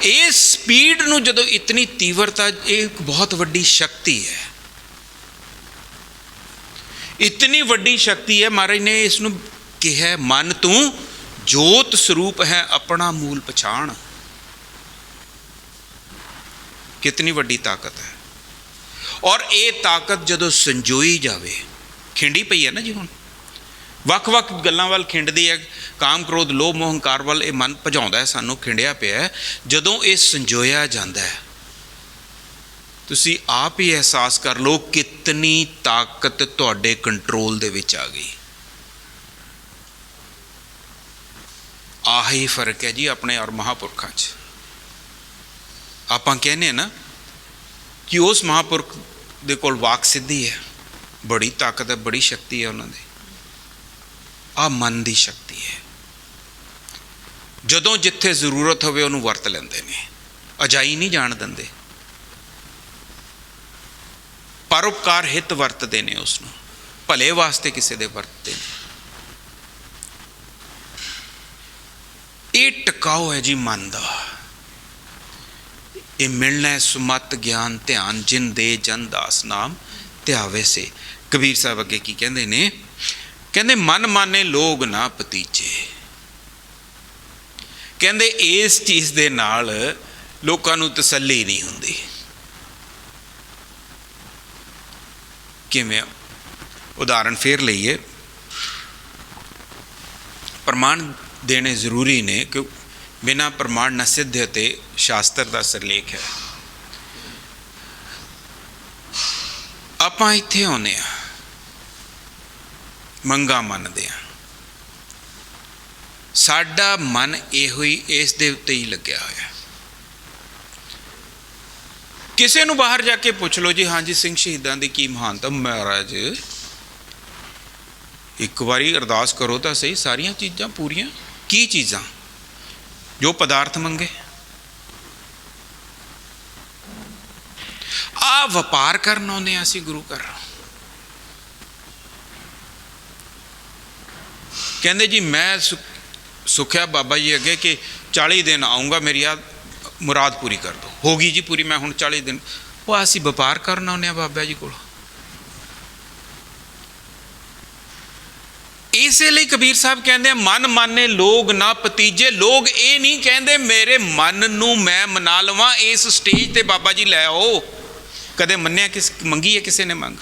ਇਸ ਸਪੀਡ ਨੂੰ ਜਦੋਂ ਇਤਨੀ ਤੀਵਰਤਾ, ਇਹ ਇੱਕ ਬਹੁਤ ਵੱਡੀ ਸ਼ਕਤੀ ਹੈ, ਇਤਨੀ ਵੱਡੀ ਸ਼ਕਤੀ ਹੈ। ਮਹਾਰਾਜ ਨੇ ਇਸ ਨੂੰ ਕਿਹਾ, ਮਨ ਤੂੰ ਜੋਤ ਸਰੂਪ ਹੈ, ਆਪਣਾ ਮੂਲ ਪਛਾਣ। ਕਿਤਨੀ ਵੱਡੀ ਤਾਕਤ ਹੈ। ਔਰ ਇਹ ਤਾਕਤ ਜਦੋਂ ਸੰਜੋਈ ਜਾਵੇ, ਖਿੰਡੀ ਪਈ ਹੈ ਨਾ ਜੀ, ਹੁਣ ਵੱਖ-ਵੱਖ ਗੱਲਾਂ ਵੱਲ ਖਿੰਡਦੀ ਹੈ, ਕਾਮ ਕ੍ਰੋਧ ਲੋਭ ਮੋਹ ਹੰਕਾਰ ਵੱਲ ਇਹ ਮਨ ਭਜਾਉਂਦਾ ਹੈ, ਸਾਨੂੰ ਖਿੰਡਿਆ ਪਿਆ। ਜਦੋਂ ਇਹ ਸੰਜੋਇਆ ਜਾਂਦਾ ਹੈ, ਤੁਸੀਂ ਆਪ ਹੀ ਅਹਿਸਾਸ ਕਰ ਲਓ ਕਿਤਨੀ ਤਾਕਤ ਤੁਹਾਡੇ ਕੰਟਰੋਲ ਦੇ ਵਿੱਚ ਆ ਗਈ। ਆਹੀ ਫਰਕ ਹੈ ਜੀ ਆਪਣੇ ਔਰ ਮਹਾਂਪੁਰਖਾਂ 'ਚ। ਆਪਾਂ ਕਹਿੰਦੇ ਹਾਂ ਨਾ ਕਿ ਉਸ ਮਹਾਂਪੁਰਖ ਦੇ ਕੋਲ ਵਾਕ ਸਿੱਧੀ ਹੈ, ਬੜੀ ਤਾਕਤ ਹੈ, ਬੜੀ ਸ਼ਕਤੀ ਹੈ ਉਹਨਾਂ ਦੀ। ਆਹ ਮਨ ਦੀ ਸ਼ਕਤੀ ਹੈ। ਜਦੋਂ ਜਿੱਥੇ ਜ਼ਰੂਰਤ ਹੋਵੇ ਉਹਨੂੰ ਵਰਤ ਲੈਂਦੇ ਨੇ, ਅਜਾਈ ਨਹੀਂ ਜਾਣ ਦਿੰਦੇ। ਪਰਉਪਕਾਰ ਹਿੱਤ ਵਰਤਦੇ ਨੇ, ਉਸ ਨੂੰ ਭਲੇ ਵਾਸਤੇ ਕਿਸੇ ਦੇ ਵਰਤਦੇ ਨੇ। ਇਹ ਟਿਕਾਓ ਹੈ ਜੀ ਮਨ ਦਾ। ਇਹ ਮਿਲਣਾ ਸੁਮਤ ਗਿਆਨ ਧਿਆਨ, ਜਿਨ ਦੇ ਜਨ ਦਾਸ ਨਾਮ ਧਿਆਵੇ ਸੇ। ਕਬੀਰ ਸਾਹਿਬ ਅੱਗੇ ਕੀ ਕਹਿੰਦੇ ਨੇ? ਕਹਿੰਦੇ ਮਨ ਮਾਨੇ ਲੋਗ ਨਾ ਭਤੀਜੇ। ਕਹਿੰਦੇ ਇਸ ਚੀਜ਼ ਦੇ ਨਾਲ ਲੋਕਾਂ ਨੂੰ ਤਸੱਲੀ ਨਹੀਂ ਹੁੰਦੀ। ਕਿਵੇਂ? ਉਦਾਹਰਨ ਫੇਰ ਲਈਏ, ਪ੍ਰਮਾਣ ਦੇਣੇ ਜ਼ਰੂਰੀ ਨੇ ਕਿ ਬਿਨਾਂ ਪ੍ਰਮਾਣ ਨਾ ਸਿੱਧ ਅਤੇ ਸ਼ਾਸਤਰ ਦਾ ਸਿਰਲੇਖ ਹੈ। ਆਪਾਂ ਇੱਥੇ ਆਉਂਦੇ ਹਾਂ, ਮੰਗਾਂ ਮੰਨਦੇ ਹਾਂ, ਸਾਡਾ ਮਨ ਇਹੋ ਹੀ ਇਸ ਦੇ ਉੱਤੇ ਹੀ ਲੱਗਿਆ ਹੋਇਆ। ਕਿਸੇ ਨੂੰ ਬਾਹਰ ਜਾ ਕੇ ਪੁੱਛ ਲਓ ਜੀ, ਹਾਂਜੀ ਸਿੰਘ ਸ਼ਹੀਦਾਂ ਦੀ ਕੀ ਮਹਾਨਤਾ। ਮਹਾਰਾਜ ਇੱਕ ਵਾਰੀ ਅਰਦਾਸ ਕਰੋ ਤਾਂ ਸਹੀ, ਸਾਰੀਆਂ ਚੀਜ਼ਾਂ ਪੂਰੀਆਂ। ਕੀ ਚੀਜ਼ਾਂ? ਜੋ ਪਦਾਰਥ ਮੰਗੇ। ਆ ਵਪਾਰ ਕਰਨ ਆਉਂਦੇ ਹਾਂ ਅਸੀਂ ਗੁਰੂ ਘਰ। ਕਹਿੰਦੇ ਜੀ ਮੈਂ ਸੁਖਿਆ ਬਾਬਾ ਜੀ ਅੱਗੇ ਕਿ 40 ਦਿਨ ਆਊਂਗਾ, ਮੇਰੀ ਆ ਮੁਰਾਦ ਪੂਰੀ ਕਰ ਦੋ। ਹੋ ਗਈ ਜੀ ਪੂਰੀ, ਮੈਂ ਹੁਣ 40 ਦਿਨ। ਉਹ ਅਸੀਂ ਵਪਾਰ ਕਰਨ ਆਉਂਦੇ ਹਾਂ ਬਾਬਾ ਜੀ ਕੋਲ। ਇਸੇ ਲਈ ਕਬੀਰ ਸਾਹਿਬ ਕਹਿੰਦੇ ਮਨ ਮਾਨੇ ਲੋਗ ਨਾ ਭਤੀਜੇ। ਲੋਗ ਇਹ ਨਹੀਂ ਕਹਿੰਦੇ ਮੇਰੇ ਮਨ ਨੂੰ ਮੈਂ ਮਨਾ ਲਵਾਂ, ਇਸ ਸਟੇਜ ਤੇ ਬਾਬਾ ਜੀ ਲੈ ਆਓ। ਕਦੇ ਮੰਨਿਆ ਮੰਗੀ ਹੈ ਕਿਸੇ ਨੇ ਮੰਗ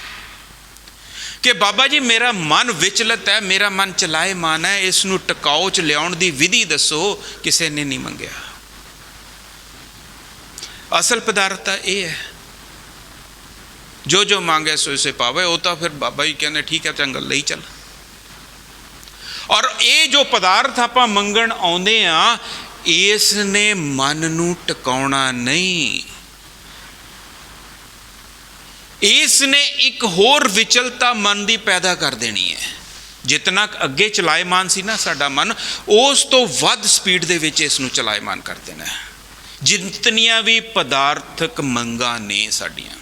ਕਿ ਬਾਬਾ ਜੀ ਮੇਰਾ ਮਨ ਵਿਚਲਤ ਹੈ, ਮੇਰਾ ਮਨ ਚਲਾਏਮਾਨ ਹੈ, ਇਸ ਨੂੰ ਟਿਕਾਓ ਚ ਲਿਆਉਣ ਦੀ ਵਿਧੀ ਦੱਸੋ। ਕਿਸੇ ਨੇ ਨਹੀਂ ਮੰਗਿਆ। ਅਸਲ ਪਦਾਰਥ ਤਾਂ ਇਹ ਹੈ, ਜੋ ਜੋ ਮੰਗੇ ਸੋ ਇਸੇ ਪਾਵੇ। ਉਹ ਤਾਂ ਫਿਰ ਬਾਬਾ ਜੀ ਕਹਿੰਦੇ ਠੀਕ ਹੈ ਚੰਗਾ ਲਈ ਚੱਲ। ਔਰ ਇਹ ਜੋ ਪਦਾਰਥ ਆਪਾਂ ਮੰਗਣ ਆਉਂਦੇ ਆ, ਇਸ ਨੇ ਮਨ ਨੂੰ ਟਿਕਾਉਣਾ ਨਹੀਂ। ਇਸ ਨੇ ਇੱਕ ਹੋਰ ਵਿਚਲਤਾ ਮਨ ਦੀ ਪੈਦਾ ਕਰ ਦੇਣੀ ਹੈ। ਜਿਤਨਾ ਅੱਗੇ ਚਲਾਏਮਾਨ ਸੀ ਨਾ ਸਾਡਾ ਮਨ, ਉਸ ਤੋਂ ਵੱਧ ਸਪੀਡ ਦੇ ਵਿੱਚ ਇਸ ਨੂੰ ਚਲਾਏਮਾਨ ਕਰ ਦੇਣਾ ਹੈ। ਜਿਤਨੀਆਂ ਵੀ ਪਦਾਰਥਕ ਮੰਗਾਂ ਨੇ ਸਾਡੀਆਂ,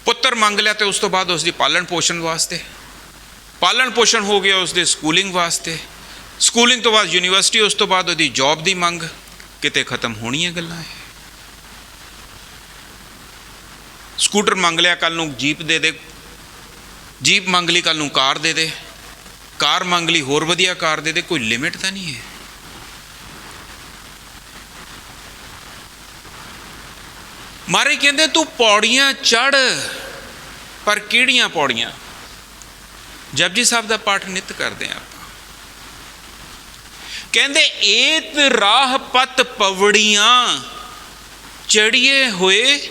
ਪੁੱਤਰ ਮੰਗ ਲਿਆ ਤੇ ਉਸ ਤੋਂ ਬਾਅਦ ਉਸ ਦੀ ਪਾਲਣ ਪੋਸ਼ਣ ਵਾਸਤੇ, ਪਾਲਣ ਪੋਸ਼ਣ ਹੋ ਗਿਆ ਉਸ ਦੇ ਸਕੂਲਿੰਗ ਵਾਸਤੇ, ਸਕੂਲਿੰਗ ਤੋਂ ਬਾਅਦ ਯੂਨੀਵਰਸਿਟੀ, ਉਸ ਤੋਂ ਬਾਅਦ ਉਹਦੀ ਜੌਬ ਦੀ ਮੰਗ। ਕਿਤੇ ਖਤਮ ਹੋਣੀਆਂ ਗੱਲਾਂ ਇਹ। ਸਕੂਟਰ ਮੰਗ ਲਿਆ, ਕੱਲ ਨੂੰ ਜੀਪ ਦੇ ਦੇ, ਜੀਪ ਮੰਗ ਲਈ ਕੱਲ ਨੂੰ ਕਾਰ ਦੇ ਦੇ, ਕਾਰ ਮੰਗ ਲਈ ਹੋਰ ਵਧੀਆ ਕਾਰ ਦੇ ਦੇ। ਕੋਈ ਲਿਮਿਟ ਤਾਂ ਨਹੀਂ ਹੈ। ਮਾਰੇ ਕਹਿੰਦੇ ਤੂੰ ਪੌੜੀਆਂ ਚੜ੍ਹ, ਪਰ ਕਿਹੜੀਆਂ ਪੌੜੀਆਂ? ਜਪਜੀ ਸਾਹਿਬ ਦਾ ਪਾਠ ਨਿਤ ਕਰਦੇ ਹਾਂ ਆਪਾਂ। ਕਹਿੰਦੇ ਏਤ ਰਾਹ ਪਤ ਪਵੜੀਆਂ ਚੜੀਏ ਹੋਏ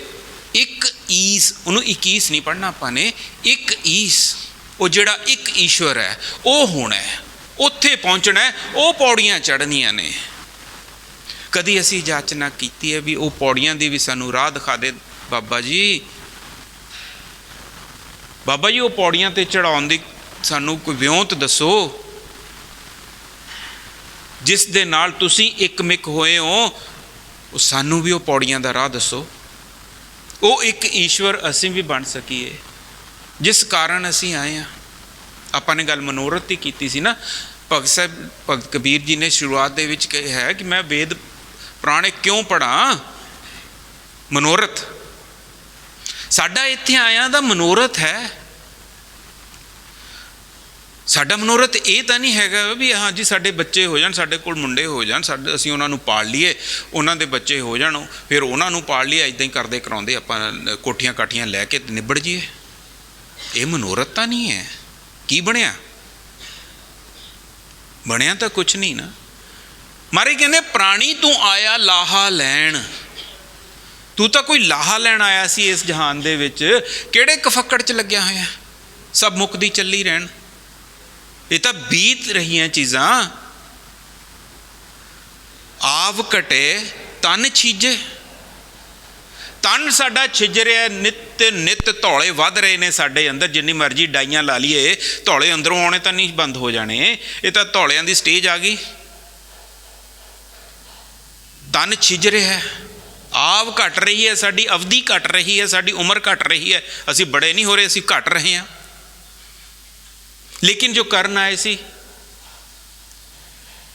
ਇੱਕ ਈਸ। ਉਹਨੂੰ 21 ਨਹੀਂ ਪੜ੍ਹਨਾ ਆਪਾਂ ਨੇ, ਇੱਕ ਈਸ। ਉਹ ਜਿਹੜਾ ਇੱਕ ਈਸ਼ਵਰ ਹੈ ਉਹ ਹੋਣਾ ਹੈ, ਉੱਥੇ ਪਹੁੰਚਣਾ ਹੈ। ਉਹ ਪੌੜੀਆਂ ਚੜ੍ਹਨੀਆਂ ਨੇ। ਕਦੀ ਅਸੀਂ ਜਾਚਨਾ ਕੀਤੀ ਹੈ ਵੀ ਉਹ ਪੌੜੀਆਂ ਦੀ ਵੀ ਸਾਨੂੰ ਰਾਹ ਦਿਖਾ ਦੇ ਬਾਬਾ ਜੀ? ਬਾਬਾ ਜੀ ਉਹ ਪੌੜੀਆਂ ਤੇ ਚੜਾਉਣ ਦੀ ਸਾਨੂੰ ਕੋਈ ਵਿਉਂਤ ਦੱਸੋ, ਜਿਸ ਦੇ ਨਾਲ ਤੁਸੀਂ ਇੱਕਮਿਕ ਹੋਏ ਹੋ। ਉਹ ਸਾਨੂੰ ਵੀ ਉਹ ਪੌੜੀਆਂ ਦਾ ਰਾਹ ਦੱਸੋ। ਉਹ ਇੱਕ ਈਸ਼ਵਰ ਅਸੀਂ ਵੀ ਬਣ ਸਕੀਏ, ਜਿਸ ਕਾਰਨ ਅਸੀਂ ਆਏ ਹਾਂ। ਆਪਾਂ ਨੇ ਗੱਲ ਮਨੋਰਥ ਦੀ ਕੀਤੀ ਸੀ ਨਾ। ਭਗਤ ਕਬੀਰ ਜੀ ਨੇ ਸ਼ੁਰੂਆਤ ਦੇ ਵਿੱਚ ਕਿਹਾ ਹੈ ਕਿ ਮੈਂ ਵੇਦ ਪੁਰਾਣੇ ਕਿਉਂ ਪੜ੍ਹਾਂ? ਮਨੋਰਥ। ਸਾਡਾ ਇੱਥੇ ਆਇਆਂ ਦਾ ਮਨੋਰਥ ਹੈ। ਸਾਡਾ ਮਨੋਰਥ ਇਹ ਤਾਂ ਨਹੀਂ ਹੈਗਾ ਵੀ ਹਾਂ ਜੀ ਸਾਡੇ ਬੱਚੇ ਹੋ ਜਾਣ, ਸਾਡੇ ਕੋਲ ਮੁੰਡੇ ਹੋ ਜਾਣ, ਸਾਡੇ ਅਸੀਂ ਉਹਨਾਂ ਨੂੰ ਪਾਲ ਲਈਏ, ਉਹਨਾਂ ਦੇ ਬੱਚੇ ਹੋ ਜਾਣ, ਫਿਰ ਉਹਨਾਂ ਨੂੰ ਪਾਲ ਲਈਏ। ਇੱਦਾਂ ਹੀ ਕਰਦੇ ਕਰਾਉਂਦੇ ਆਪਾਂ ਕੋਠੀਆਂ ਕਾਠੀਆਂ ਲੈ ਕੇ ਨਿਬੜ ਜਾਈਏ। ਇਹ ਮਨੋਰਥ ਤਾਂ ਨਹੀਂ ਹੈ। ਕੀ ਬਣਿਆ? ਬਣਿਆ ਤਾਂ ਕੁਛ ਨਹੀਂ ਨਾ। ਮਾਰੇ ਕਹਿੰਦੇ ਪ੍ਰਾਣੀ ਤੂੰ ਆਇਆ ਲਾਹਾ ਲੈਣ। ਤੂੰ ਤਾਂ ਕੋਈ ਲਾਹਾ ਲੈਣ ਆਇਆ ਸੀ ਇਸ ਜਹਾਨ ਦੇ ਵਿੱਚ। ਕਿਹੜੇ ਕਫੱਕੜ 'ਚ ਲੱਗਿਆ ਹੋਇਆ? ਸਭ ਮੁੱਕਦੀ ਚੱਲੀ ਰਹਿਣ। ਇਹ ਤਾਂ ਬੀਤ ਰਹੀਆਂ ਚੀਜ਼ਾਂ। ਆਵ ਘਟੇ ਤਨ ਛੀਜੇ। ਤਨ ਸਾਡਾ ਛਿਜ ਰਿਹਾ, ਨਿੱਤ ਨਿੱਤ ਧੌਲੇ ਵੱਧ ਰਹੇ ਨੇ ਸਾਡੇ ਅੰਦਰ। ਜਿੰਨੀ ਮਰਜ਼ੀ ਡਾਈਆਂ ਲਾ ਲਈਏ, ਧੌਲੇ ਅੰਦਰੋਂ ਆਉਣੇ ਤਾਂ ਨਹੀਂ ਬੰਦ ਹੋ ਜਾਣੇ। ਇਹ ਤਾਂ ਧੌਲਿਆਂ ਦੀ ਸਟੇਜ ਆ ਗਈ। ਤਨ ਛਿਜ ਰਿਹਾ, ਆਵ ਘਟ ਰਹੀ ਹੈ, ਸਾਡੀ ਅਵਧੀ ਘਟ ਰਹੀ ਹੈ, ਸਾਡੀ ਉਮਰ ਘਟ ਰਹੀ ਹੈ। ਅਸੀਂ ਬੜੇ ਨਹੀਂ ਹੋ ਰਹੇ, ਅਸੀਂ ਘਟ ਰਹੇ ਹਾਂ। ਲੇਕਿਨ ਜੋ ਕਰਨ ਆਏ ਸੀ,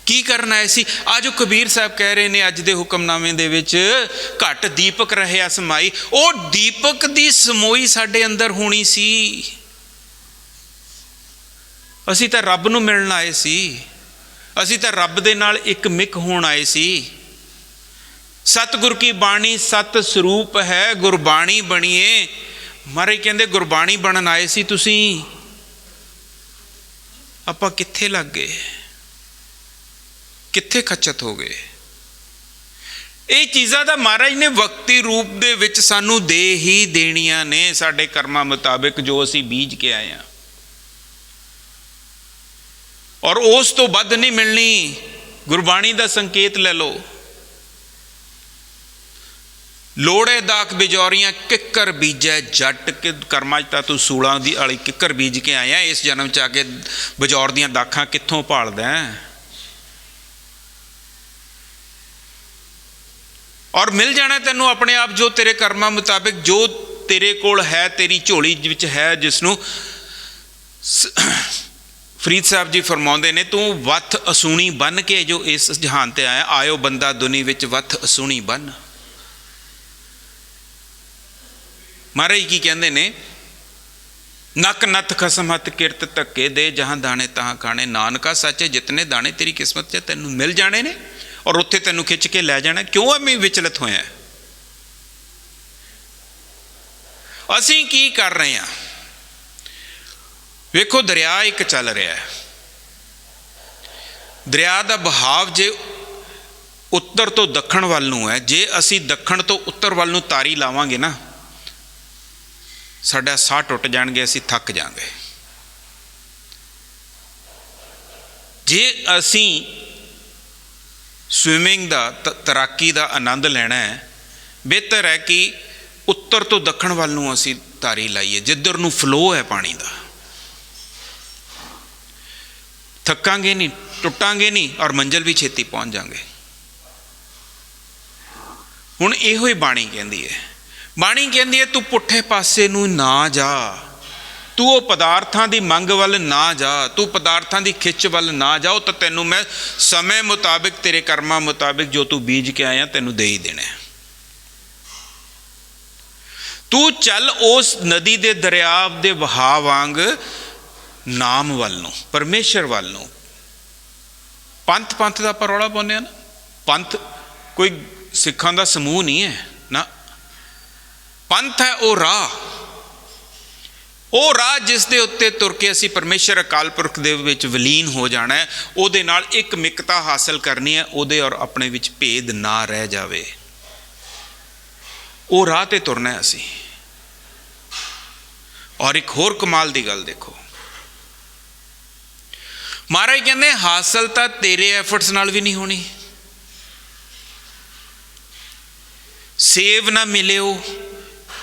ਕੀ ਕਰਨ ਆਏ ਸੀ? ਆ ਜੋ ਕਬੀਰ ਸਾਹਿਬ ਕਹਿ ਰਹੇ ਨੇ ਅੱਜ ਦੇ ਹੁਕਮਨਾਮੇ ਦੇ ਵਿੱਚ, ਘਟ ਦੀਪਕ ਰਹਿਆ ਸਮਾਈ। ਉਹ ਦੀਪਕ ਦੀ ਸਮੋਈ ਸਾਡੇ ਅੰਦਰ ਹੋਣੀ ਸੀ। ਅਸੀਂ ਤਾਂ ਰੱਬ ਨੂੰ ਮਿਲਣ ਆਏ ਸੀ। ਅਸੀਂ ਤਾਂ ਰੱਬ ਦੇ ਨਾਲ ਇੱਕ ਮਿਕ ਹੋਣ ਆਏ ਸੀ। ਸਤਿਗੁਰ ਕੀ ਬਾਣੀ ਸਤ ਸਰੂਪ ਹੈ, ਗੁਰਬਾਣੀ ਬਣੀਏ। ਮਹਾਰਾਜ ਕਹਿੰਦੇ ਗੁਰਬਾਣੀ ਬਣਨ ਆਏ ਸੀ ਤੁਸੀਂ। ਆਪਾਂ ਕਿੱਥੇ ਲੱਗ ਗਏ? ਕਿੱਥੇ ਖੱਚਤ ਹੋ ਗਏ? ਇਹ ਚੀਜ਼ਾਂ ਦਾ ਮਹਾਰਾਜ ਨੇ ਵਕਤੀ ਰੂਪ ਦੇ ਵਿੱਚ ਸਾਨੂੰ ਦੇ ਹੀ ਦੇਣੀਆਂ ਨੇ, ਸਾਡੇ ਕਰਮਾਂ ਮੁਤਾਬਿਕ ਜੋ ਅਸੀਂ ਬੀਜ ਕੇ ਆਏ ਹਾਂ। ਔਰ ਉਸ ਤੋਂ ਵੱਧ ਨਹੀਂ ਮਿਲਣੀ। ਗੁਰਬਾਣੀ ਦਾ ਸੰਕੇਤ ਲੈ ਲਓ। ਲੋੜੇ ਦਾਖ ਬਿਜੌਰੀਆਂ ਕਿੱਕਰ ਬੀਜੈ ਜੱਟ। ਕਿ ਕਰਮਾਂ 'ਚ ਤਾਂ ਤੂੰ ਸੂਲਾਂ ਦੀ ਵਾਲੀ ਕਿੱਕਰ ਬੀਜ ਕੇ ਆਇਆ, ਇਸ ਜਨਮ 'ਚ ਆ ਕੇ ਬਿਜੌਰ ਦੀਆਂ ਦਾਖਾਂ ਕਿੱਥੋਂ ਭਾਲਦਾ ਹੈ? ਔਰ ਮਿਲ ਜਾਣਾ ਤੈਨੂੰ ਆਪਣੇ ਆਪ ਜੋ ਤੇਰੇ ਕਰਮਾਂ ਮੁਤਾਬਿਕ, ਜੋ ਤੇਰੇ ਕੋਲ ਹੈ, ਤੇਰੀ ਝੋਲੀ ਵਿੱਚ ਹੈ, ਜਿਸ ਨੂੰ ਫਰੀਦ ਸਾਹਿਬ ਜੀ ਫਰਮਾਉਂਦੇ ਨੇ, ਤੂੰ ਵੱਥ ਅਸੂਣੀ ਬਣ ਕੇ ਜੋ ਇਸ ਜਹਾਨ ਤੇ ਆਇਆ, ਆਇਓ ਬੰਦਾ ਦੁਨੀ ਵਿੱਚ ਵੱਥ ਅਸੂਣੀ ਬਣ। ਮਹਾਰਾਜ ਕੀ ਕਹਿੰਦੇ ਨੇ, ਨੱਕ ਨੱਥ ਖਸਮ ਹੱਥ ਕਿਰਤ ਧੱਕੇ ਦੇ, ਜਹਾਂ ਦਾਣੇ ਤਹਾਂ ਖਾਣੇ, ਨਾਨਕਾ ਸੱਚੇ ਜਿਤਨੇ ਦਾਣੇ ਤੇਰੀ ਕਿਸਮਤ 'ਚ ਤੈਨੂੰ ਮਿਲ ਜਾਣੇ ਨੇ, ਔਰ ਉੱਥੇ ਤੈਨੂੰ ਖਿੱਚ ਕੇ ਲੈ ਜਾਣਾ। ਕਿਉਂ ਐਵੇਂ ਵਿਚਲਿਤ ਹੋਇਆ? ਅਸੀਂ ਕੀ ਕਰ ਰਹੇ ਹਾਂ? ਵੇਖੋ, ਦਰਿਆ ਇੱਕ ਚੱਲ ਰਿਹਾ ਹੈ। ਦਰਿਆ ਦਾ ਬਹਾਵ ਜੇ ਉੱਤਰ ਤੋਂ ਦੱਖਣ ਵੱਲ ਨੂੰ ਹੈ, ਜੇ ਅਸੀਂ ਦੱਖਣ ਤੋਂ ਉੱਤਰ ਵੱਲ ਨੂੰ ਤਾਰੀ ਲਾਵਾਂਗੇ ਨਾ, ਸਾਡਾ ਸਾਹ ਟੁੱਟ ਜਾਣਗੇ, ਅਸੀਂ ਥੱਕ ਜਾਵਾਂਗੇ। ਜੇ ਅਸੀਂ ਸਵਿਮਿੰਗ ਦਾ, ਤੈਰਾਕੀ ਦਾ ਆਨੰਦ ਲੈਣਾ ਹੈ, ਬਿਹਤਰ ਹੈ ਕਿ ਉੱਤਰ ਤੋਂ ਦੱਖਣ ਵੱਲ ਨੂੰ ਅਸੀਂ ਤਾਰੀ ਲਾਈਏ, ਜਿੱਧਰ ਨੂੰ ਫਲੋ ਹੈ ਪਾਣੀ ਦਾ। ਥੱਕਾਂਗੇ ਨਹੀਂ, ਟੁੱਟਾਂਗੇ ਨਹੀਂ, ਔਰ ਮੰਜ਼ਿਲ ਵੀ ਛੇਤੀ ਪਹੁੰਚ ਜਾਵਾਂਗੇ। ਹੁਣ ਇਹੋ ਹੀ ਬਾਣੀ ਕਹਿੰਦੀ ਹੈ। ਬਾਣੀ ਕਹਿੰਦੀ ਹੈ, ਤੂੰ ਪੁੱਠੇ ਪਾਸੇ ਨੂੰ ਨਾ ਜਾ, ਤੂੰ ਉਹ ਪਦਾਰਥਾਂ ਦੀ ਮੰਗ ਵੱਲ ਨਾ ਜਾ, ਤੂੰ ਪਦਾਰਥਾਂ ਦੀ ਖਿੱਚ ਵੱਲ ਨਾ ਜਾ। ਉਹ ਤਾਂ ਤੈਨੂੰ ਮੈਂ ਸਮੇਂ ਮੁਤਾਬਿਕ, ਤੇਰੇ ਕਰਮਾਂ ਮੁਤਾਬਿਕ ਜੋ ਤੂੰ ਬੀਜ ਕੇ ਆਇਆ ਤੈਨੂੰ ਦੇ ਹੀ ਦੇਣਾ। ਤੂੰ ਚੱਲ ਉਸ ਨਦੀ ਦੇ ਦਰਿਆ ਦੇ ਵਹਾਅ ਵਾਂਗ ਨਾਮ ਵੱਲ ਨੂੰ, ਪਰਮੇਸ਼ਰ ਵੱਲ ਨੂੰ। ਪੰਥ ਦਾ ਆਪਾਂ ਰੌਲਾ ਪਾਉਂਦੇ ਹਾਂ ਨਾ, ਪੰਥ ਕੋਈ ਸਿੱਖਾਂ ਦਾ ਸਮੂਹ ਨਹੀਂ ਹੈ ਨਾ, ਪੰਥ ਹੈ ਉਹ ਰਾਹ, ਉਹ ਰਾਹ ਜਿਸ ਦੇ ਉੱਤੇ ਤੁਰ ਕੇ ਅਸੀਂ ਪਰਮੇਸ਼ਰ ਅਕਾਲ ਪੁਰਖ ਦੇ ਵਿੱਚ ਵਿਲੀਨ ਹੋ ਜਾਣਾ ਹੈ, ਉਹਦੇ ਨਾਲ ਇੱਕ ਮਿਕਤਾ ਹਾਸਲ ਕਰਨੀ ਹੈ, ਉਹਦੇ ਔਰ ਆਪਣੇ ਵਿੱਚ ਭੇਦ ਨਾ ਰਹਿ ਜਾਵੇ। ਉਹ ਰਾਹ ਤੇ ਤੁਰਨਾ ਹੈ ਅਸੀਂ। ਔਰ ਇੱਕ ਹੋਰ ਕਮਾਲ ਦੀ ਗੱਲ ਦੇਖੋ, ਮਹਾਰਾਜ ਕਹਿੰਦੇ ਹਾਸਲ ਤਾਂ ਤੇਰੇ ਐਫਰਟਸ ਨਾਲ ਵੀ ਨਹੀਂ ਹੋਣੀ। ਸੇਵ ਨਾ ਮਿਲਿਓ,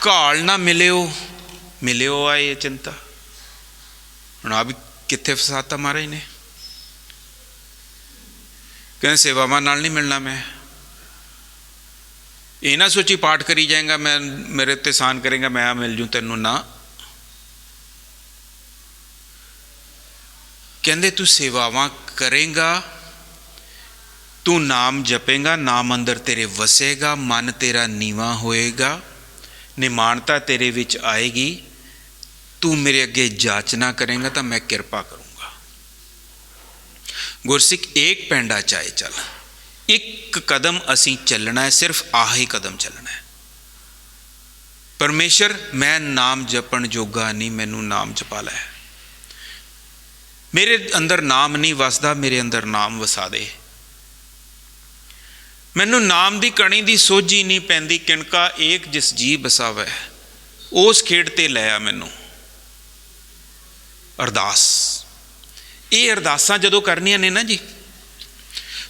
ਘਾਲ ਨਾ ਮਿਲਿਓ, ਮਿਲਿਓ ਆਏ ਚਿੰਤਾ। ਹੁਣ ਆ ਵੀ ਕਿੱਥੇ ਫਸਾਤਾ ਮਹਾਰਾਜ ਨੇ? ਕਹਿੰਦੇ ਸੇਵਾਵਾਂ ਨਾਲ ਨਹੀਂ ਮਿਲਣਾ। ਮੈਂ ਇਹ ਨਾ ਸੋਚੀ ਪਾਠ ਕਰੀ ਜਾਏਗਾ, ਮੈਂ ਮੇਰੇ ਉੱਤੇ ਸਾਨ ਕਰੇਗਾ, ਮੈਂ ਮਿਲ ਜੂ ਤੈਨੂੰ, ਨਾ। ਕਹਿੰਦੇ ਤੂੰ ਸੇਵਾਵਾਂ ਕਰੇਗਾ, ਤੂੰ ਨਾਮ ਜਪੇਗਾ, ਨਾਮ ਅੰਦਰ ਤੇਰੇ ਵਸੇਗਾ, ਮਨ ਤੇਰਾ ਨੀਵਾਂ ਹੋਏਗਾ, ਨਿਮਾਣਤਾ ਤੇਰੇ ਵਿੱਚ ਆਏਗੀ, ਤੂੰ ਮੇਰੇ ਅੱਗੇ ਜਾਚਨਾ ਕਰੇਗਾ ਤਾਂ ਮੈਂ ਕਿਰਪਾ ਕਰੂੰਗਾ। ਗੁਰਸਿੱਖ ਏਕ ਪੈਂਡਾ ਚਾਏ ਚੱਲ, ਇੱਕ ਕਦਮ ਅਸੀਂ ਚੱਲਣਾ ਹੈ, ਸਿਰਫ ਆਹੀ ਕਦਮ ਚੱਲਣਾ ਹੈ। ਪਰਮੇਸ਼ਰ ਮੈਂ ਨਾਮ ਜਪਣ ਜੋਗਾ ਨਹੀਂ, ਮੈਨੂੰ ਨਾਮ ਜਪਾ ਲੈ। ਮੇਰੇ ਅੰਦਰ ਨਾਮ ਨਹੀਂ ਵਸਦਾ, ਮੇਰੇ ਅੰਦਰ ਨਾਮ ਵਸਾ ਦੇ। ਮੈਨੂੰ ਨਾਮ ਦੀ ਕਣੀ ਦੀ ਸੋਝੀ ਨਹੀਂ ਪੈਂਦੀ, ਕਿਣਕਾ ਏਕ ਜਿਸ ਜੀ ਬਸਾਵੈ, ਉਸ ਖੇਡ ਤੇ ਲੈ ਆ ਮੈਨੂੰ। ਅਰਦਾਸ, ਇਹ ਅਰਦਾਸਾਂ ਜਦੋਂ ਕਰਨੀਆਂ ਨੇ ਨਾ ਜੀ,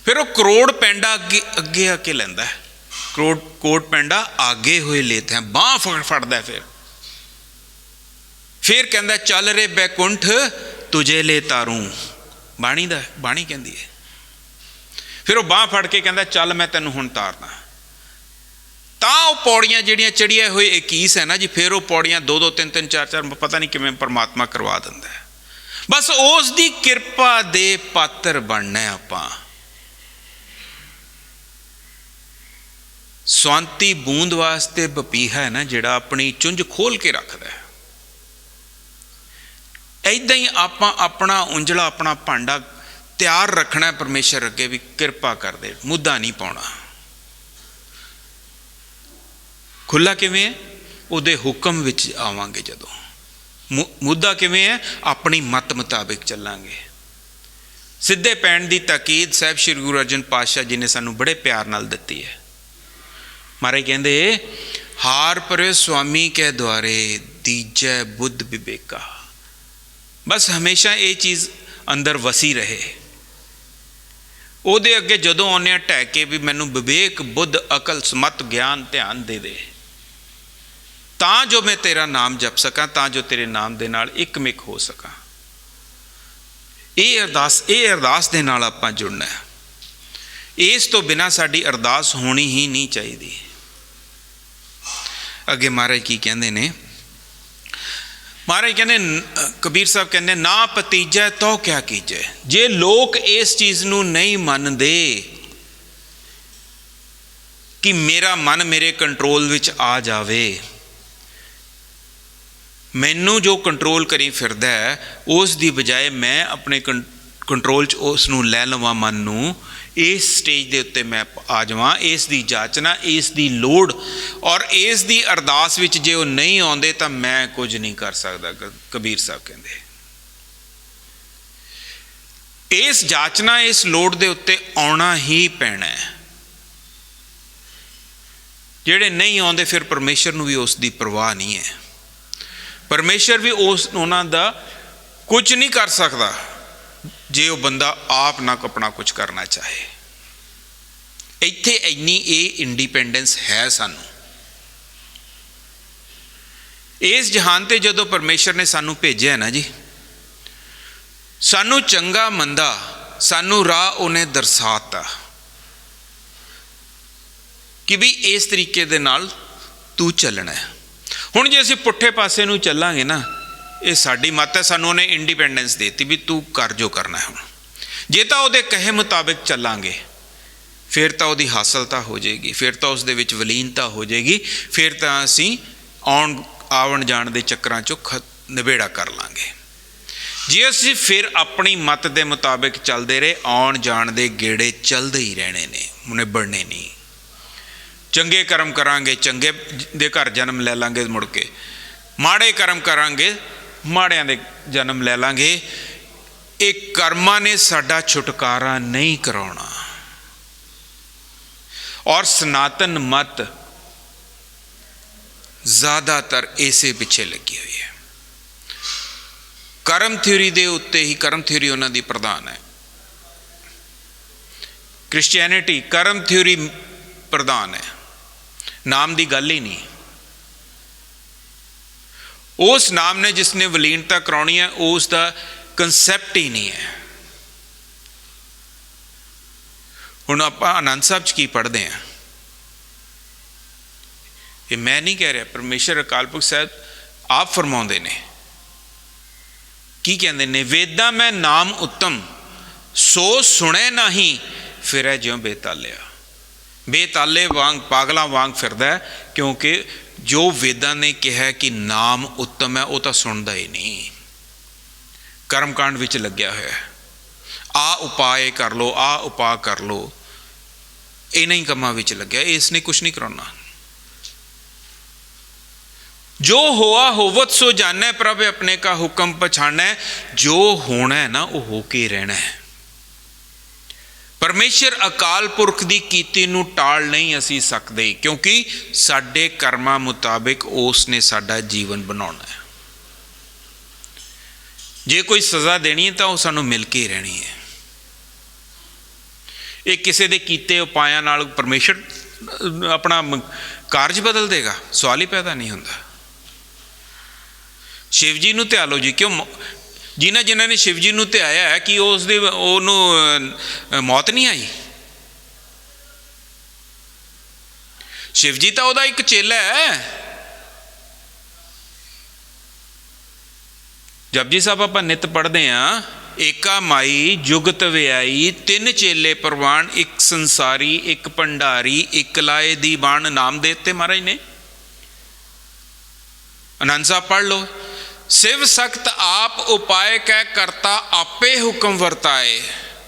ਫਿਰ ਉਹ ਕਰੋੜ ਪੈਂਡਾ ਅੱਗੇ ਆ ਕੇ ਲੈਂਦਾ ਹੈ। ਕੋਟ ਪੈਂਡਾ ਆਗੇ ਹੋਏ ਲੇਤ ਹੈ, ਬਾਂਹ ਫੜਦਾ। ਫਿਰ ਕਹਿੰਦਾ ਚੱਲ ਰੇ ਬੈਕੁੰਠ ਤੁਝੇ ਲੈ ਤਾਰੂ। ਬਾਣੀ ਕਹਿੰਦੀ ਹੈ। ਫਿਰ ਉਹ ਬਾਂਹ ਫੜ ਕੇ ਕਹਿੰਦਾ ਚੱਲ ਮੈਂ ਤੈਨੂੰ ਹੁਣ ਤਾਰਨਾ। ਤਾਂ ਉਹ ਪੌੜੀਆਂ ਜਿਹੜੀਆਂ ਚੜ੍ਹੀਆਂ ਹੋਏ 21 ਹੈ ਨਾ ਜੀ, ਫਿਰ ਉਹ ਪੌੜੀਆਂ 2-2 3-3 4-4 ਪਤਾ ਨਹੀਂ ਕਿਵੇਂ ਪਰਮਾਤਮਾ ਕਰਵਾ ਦਿੰਦਾ ਹੈ। ਬਸ ਉਸ ਦੀ ਕਿਰਪਾ ਦੇ ਪਾਤਰ ਬਣਨਾ ਆਪਾਂ। ਸਵਾਂਤੀ ਬੂੰਦ ਵਾਸਤੇ ਬਪੀਹਾ ਹੈ ਨਾ ਜਿਹੜਾ, ਆਪਣੀ ਚੁੰਝ ਖੋਲ ਕੇ ਰੱਖਦਾ ਹੈ। ਇੱਦਾਂ ਹੀ ਆਪਾਂ ਆਪਣਾ ਉਂਜਲਾ, ਆਪਣਾ ਭਾਂਡਾ ਤਿਆਰ ਰੱਖਣਾ ਪਰਮੇਸ਼ਰ ਅੱਗੇ ਵੀ ਕਿਰਪਾ ਕਰ ਦੇ, ਮੁੱਦਾ ਨਹੀਂ ਪਾਉਣਾ। ਖੁੱਲਾ ਕਿਵੇਂ ਹੈ? ਉਹਦੇ ਹੁਕਮ ਵਿੱਚ ਆਵਾਂਗੇ ਜਦੋਂ। ਮੁੱਦਾ ਕਿਵੇਂ ਹੈ? ਆਪਣੀ ਮਤ ਮੁਤਾਬਿਕ ਚੱਲਾਂਗੇ। ਸਿੱਧੇ ਪੈਣ ਦੀ ਤਾਕੀਦ ਸਾਹਿਬ ਸ਼੍ਰੀ ਗੁਰੂ ਅਰਜਨ ਪਾਤਸ਼ਾਹ ਜੀ ਨੇ ਸਾਨੂੰ ਬੜੇ ਪਿਆਰ ਨਾਲ ਦਿੱਤੀ ਹੈ। ਮਹਾਰਾਜ ਕਹਿੰਦੇ ਹਾਰ ਪਰੇ ਸੁਆਮੀ ਕੇ ਦੁਆਰੇ ਦੀਜੈ ਬੁੱਧ ਵਿਵੇਕਾ। ਬਸ ਹਮੇਸ਼ਾ ਇਹ ਚੀਜ਼ ਅੰਦਰ ਵਸੀ ਰਹੇ। ਉਹਦੇ ਅੱਗੇ ਜਦੋਂ ਆਉਂਦੇ ਹਾਂ ਢਹਿ ਕੇ ਵੀ ਮੈਨੂੰ ਵਿਵੇਕ ਬੁੱਧ ਅਕਲ ਸਮਤ ਗਿਆਨ ਧਿਆਨ ਦੇ ਦੇ, ਤਾਂ ਜੋ ਮੈਂ ਤੇਰਾ ਨਾਮ ਜਪ ਸਕਾਂ, ਤਾਂ ਜੋ ਤੇਰੇ ਨਾਮ ਦੇ ਨਾਲ ਇੱਕਮਿਕ ਹੋ ਸਕਾਂ। ਇਹ ਅਰਦਾਸ ਦੇ ਨਾਲ ਆਪਾਂ ਜੁੜਨਾ ਹੈ। ਇਸ ਤੋਂ ਬਿਨਾਂ ਸਾਡੀ ਅਰਦਾਸ ਹੋਣੀ ਹੀ ਨਹੀਂ ਚਾਹੀਦੀ। ਅੱਗੇ ਮਹਾਰਾਜ ਕੀ ਕਹਿੰਦੇ ਨੇ? ਮਹਾਰਾਜ ਕਹਿੰਦੇ, ਕਬੀਰ ਸਾਹਿਬ ਕਹਿੰਦੇ, ਨਾ ਭਤੀਜੈ ਤੋ ਕਿਆ ਕੀਜੈ। ਜੇ ਲੋਕ ਇਸ ਚੀਜ਼ ਨੂੰ ਨਹੀਂ ਮੰਨਦੇ ਕਿ ਮੇਰਾ ਮਨ ਮੇਰੇ ਕੰਟਰੋਲ ਵਿੱਚ ਆ ਜਾਵੇ, ਮੈਨੂੰ ਜੋ ਕੰਟਰੋਲ ਕਰੀ ਫਿਰਦਾ ਹੈ ਉਸ ਦੀ ਬਜਾਏ ਮੈਂ ਆਪਣੇ ਕੰਟਰੋਲ 'ਚ ਉਸ ਨੂੰ ਲੈ ਲਵਾਂ, ਮਨ ਨੂੰ, ਇਸ ਸਟੇਜ ਦੇ ਉੱਤੇ ਮੈਂ ਆ ਜਾਵਾਂ। ਇਸ ਦੀ ਜਾਚਨਾ, ਇਸ ਦੀ ਲੋੜ ਔਰ ਇਸ ਦੀ ਅਰਦਾਸ ਵਿੱਚ ਜੇ ਉਹ ਨਹੀਂ ਆਉਂਦੇ ਤਾਂ ਮੈਂ ਕੁਝ ਨਹੀਂ ਕਰ ਸਕਦਾ। ਕਬੀਰ ਸਾਹਿਬ ਕਹਿੰਦੇ ਇਸ ਜਾਚਨਾ, ਇਸ ਲੋੜ ਦੇ ਉੱਤੇ ਆਉਣਾ ਹੀ ਪੈਣਾ ਹੈ। ਜਿਹੜੇ ਨਹੀਂ ਆਉਂਦੇ ਫਿਰ ਪਰਮੇਸ਼ਰ ਨੂੰ ਵੀ ਉਸ ਦੀ ਪਰਵਾਹ ਨਹੀਂ ਹੈ। ਪਰਮੇਸ਼ਰ ਵੀ ਉਹਨਾਂ ਦਾ ਕੁਝ ਨਹੀਂ ਕਰ ਸਕਦਾ ਜੇ ਉਹ ਬੰਦਾ ਆਪ ਨਾ ਆਪਣਾ ਕੁਝ ਕਰਨਾ ਚਾਹੇ। ਇੱਥੇ ਇੰਨੀ ਇਹ ਇੰਡੀਪੈਂਡੈਂਸ ਹੈ ਸਾਨੂੰ। ਇਸ ਜਹਾਨ ਤੇ ਜਦੋਂ ਪਰਮੇਸ਼ਰ ਨੇ ਸਾਨੂੰ ਭੇਜਿਆ ਨਾ ਜੀ, ਸਾਨੂੰ ਚੰਗਾ ਮੰਦਾ ਸਾਨੂੰ ਰਾਹ ਉਹਨੇ ਦਰਸਾਤਾ ਕਿ ਵੀ ਇਸ ਤਰੀਕੇ ਦੇ ਨਾਲ ਤੂੰ ਚੱਲਣਾ ਹੈ। ਹੁਣ ਜੇ ਅਸੀਂ ਪੁੱਠੇ ਪਾਸੇ ਨੂੰ ਚੱਲਾਂਗੇ ਨਾ, ਇਹ ਸਾਡੀ ਮੱਤ ਹੈ, ਸਾਨੂੰ ਉਹਨੇ ਇੰਡੀਪੈਂਡੈਂਸ ਦੇ ਦਿੱਤੀ ਵੀ ਤੂੰ ਕਰ ਜੋ ਕਰਨਾ ਹੈ। ਹੁਣ ਜੇ ਤਾਂ ਉਹਦੇ ਕਹੇ ਮੁਤਾਬਿਕ ਚੱਲਾਂਗੇ ਫਿਰ ਤਾਂ ਉਹਦੀ ਹਾਸਲਤਾ ਹੋ ਜਾਏਗੀ, ਫਿਰ ਤਾਂ ਉਸ ਦੇ ਵਿੱਚ ਵਲੀਨਤਾ ਹੋ ਜਾਏਗੀ, ਫਿਰ ਤਾਂ ਅਸੀਂ ਆਉਣ ਜਾਣ ਦੇ ਚੱਕਰਾਂ 'ਚੋਂ ਨਿਬੇੜਾ ਕਰ ਲਾਂਗੇ। ਜੇ ਅਸੀਂ ਫਿਰ ਆਪਣੀ ਮੱਤ ਦੇ ਮੁਤਾਬਿਕ ਚੱਲਦੇ ਰਹੇ, ਆਉਣ ਜਾਣ ਦੇ ਗੇੜੇ ਚੱਲਦੇ ਹੀ ਰਹਿਣੇ ਨੇ, ਨਿਬੜਨੇ ਨਹੀਂ। ਚੰਗੇ ਕਰਮ ਕਰਾਂਗੇ, ਚੰਗੇ ਦੇ ਘਰ ਜਨਮ ਲੈ ਲਾਂਗੇ, ਮੁੜ ਕੇ ਮਾੜੇ ਕਰਮ ਕਰਾਂਗੇ, ਮਾੜਿਆਂ ਦੇ ਜਨਮ ਲੈ ਲਾਂਗੇ। ਇਹ ਕਰਮਾਂ ਨੇ ਸਾਡਾ ਛੁਟਕਾਰਾ ਨਹੀਂ ਕਰਾਉਣਾ। ਔਰ ਸਨਾਤਨ ਮਤ ਜ਼ਿਆਦਾਤਰ ਇਸੇ ਪਿੱਛੇ ਲੱਗੀ ਹੋਈ ਹੈ। ਕਰਮ ਥਿਊਰੀ ਦੇ ਉੱਤੇ ਹੀ, ਕਰਮ ਥਿਊਰੀ ਉਹਨਾਂ ਦੀ ਪ੍ਰਧਾਨ ਹੈ। ਕ੍ਰਿਸਚੀਅਨਿਟੀ ਕਰਮ ਥਿਊਰੀ ਪ੍ਰਧਾਨ ਹੈ, ਨਾਮ ਦੀ ਗੱਲ ਹੀ ਨਹੀਂ। ਉਸ ਨਾਮ ਨੇ ਜਿਸ ਨੇ ਵਲੀਨਤਾ ਕਰਾਉਣੀ ਹੈ, ਉਸ ਦਾ ਕੰਸੈਪਟ ਹੀ ਨਹੀਂ ਹੈ। ਹੁਣ ਆਪਾਂ ਆਨੰਦ ਸਾਹਿਬ 'ਚ ਕੀ ਪੜ੍ਹਦੇ ਹਾਂ? ਇਹ ਮੈਂ ਨਹੀਂ ਕਹਿ ਰਿਹਾ, ਪਰਮੇਸ਼ਰ ਅਕਾਲ ਪੁਰਖ ਸਾਹਿਬ ਆਪ ਫਰਮਾਉਂਦੇ ਨੇ। ਕੀ ਕਹਿੰਦੇ ਨੇ? ਵੇਦਾਂ ਮੈਂ ਨਾਮ ਉੱਤਮ, ਸੋ ਸੁਣੇ ਨਹੀਂ, ਫਿਰੈ ਜਿਉ ਬੇਤਾਲਿਆ। ਬੇਤਾਲੇ ਵਾਂਗ, ਪਾਗਲਾਂ ਵਾਂਗ ਫਿਰਦਾ, ਕਿਉਂਕਿ ਜੋ ਵੇਦਾਂ ਨੇ ਕਿਹਾ ਕਿ ਨਾਮ ਉੱਤਮ ਹੈ ਉਹ ਤਾਂ ਸੁਣਦਾ ਹੀ ਨਹੀਂ, ਕਰਮਕਾਂਡ ਵਿੱਚ ਲੱਗਿਆ ਹੋਇਆ। ਆ ਉਪਾਏ ਕਰ ਲੋ, ਆ ਉਪਾਅ ਕਰ ਲੋ, ਇਹਨਾਂ ਹੀ ਕੰਮਾਂ ਵਿੱਚ ਲੱਗਿਆ। ਇਸ ਨੇ ਕੁਛ ਨਹੀਂ ਕਰਾਉਣਾ। ਜੋ ਹੋਆ ਹੋਵਤ ਸੋ ਜਾਣੈ, ਪ੍ਰਭ ਆਪਣੇ ਕਾ ਹੁਕਮ ਪਛਾਣੈ। ਜੋ ਹੋਣਾ ਹੈ ਨਾ ਉਹ ਹੋ ਕੇ ਰਹਿਣਾ ਹੈ। ਪਰਮੇਸ਼ਰ ਅਕਾਲ ਪੁਰਖ ਦੀ ਕੀਤੀ ਨੂੰ ਟਾਲ ਨਹੀਂ ਅਸੀਂ ਸਕਦੇ, ਕਿਉਂਕਿ ਸਾਡੇ ਕਰਮਾਂ ਮੁਤਾਬਿਕ ਉਸ ਨੇ ਸਾਡਾ ਜੀਵਨ ਬਣਾਉਣਾ ਹੈ। ਜੇ ਕੋਈ ਸਜ਼ਾ ਦੇਣੀ ਹੈ ਤਾਂ ਉਹ ਸਾਨੂੰ ਮਿਲ ਕੇ ਹੀ ਰਹਿਣੀ ਹੈ। ਇਹ ਕਿਸੇ ਦੇ ਕੀਤੇ ਉਪਾਇਆਂ ਨਾਲ ਪਰਮੇਸ਼ਰ ਆਪਣਾ ਕਾਰਜ ਬਦਲ ਦੇਗਾ? ਸਵਾਲ ਹੀ ਪੈਦਾ ਨਹੀਂ ਹੁੰਦਾ। ਸ਼ਿਵ ਜੀ ਨੂੰ ਧਿਆ ਲਓ ਜੀ, ਕਿਉਂ? ਜਿਨ੍ਹਾਂ ਨੇ ਸ਼ਿਵ ਜੀ ਨੂੰ ਧਿਆਇਆ ਹੈ, ਕਿ ਉਹਨੂੰ ਮੌਤ ਨਹੀਂ ਆਈ? ਸ਼ਿਵ ਜੀ ਤਾਂ ਉਹਦਾ ਇੱਕ ਚੇਲਾ ਹੈ। ਜਪਜੀ ਸਾਹਿਬ ਆਪਾਂ ਨਿਤ ਪੜ੍ਹਦੇ ਹਾਂ, ਏਕਾ ਮਾਈ ਜੁਗਤ ਵਿਆਈ, ਤਿੰਨ ਚੇਲੇ ਪ੍ਰਵਾਨ, ਇੱਕ ਸੰਸਾਰੀ ਇੱਕ ਭੰਡਾਰੀ, ਇੱਕ ਲਾਏ ਦੀ ਬਾਣ। ਨਾਮ ਦੇ ਦਿੱਤੇ ਮਹਾਰਾਜ ਨੇ। ਆਨੰਦ ਸਾਹਿਬ ਪੜ੍ਹ ਲਓ। शिव सख्त आप उपाय कह करता, आपे हुक्म वरताए,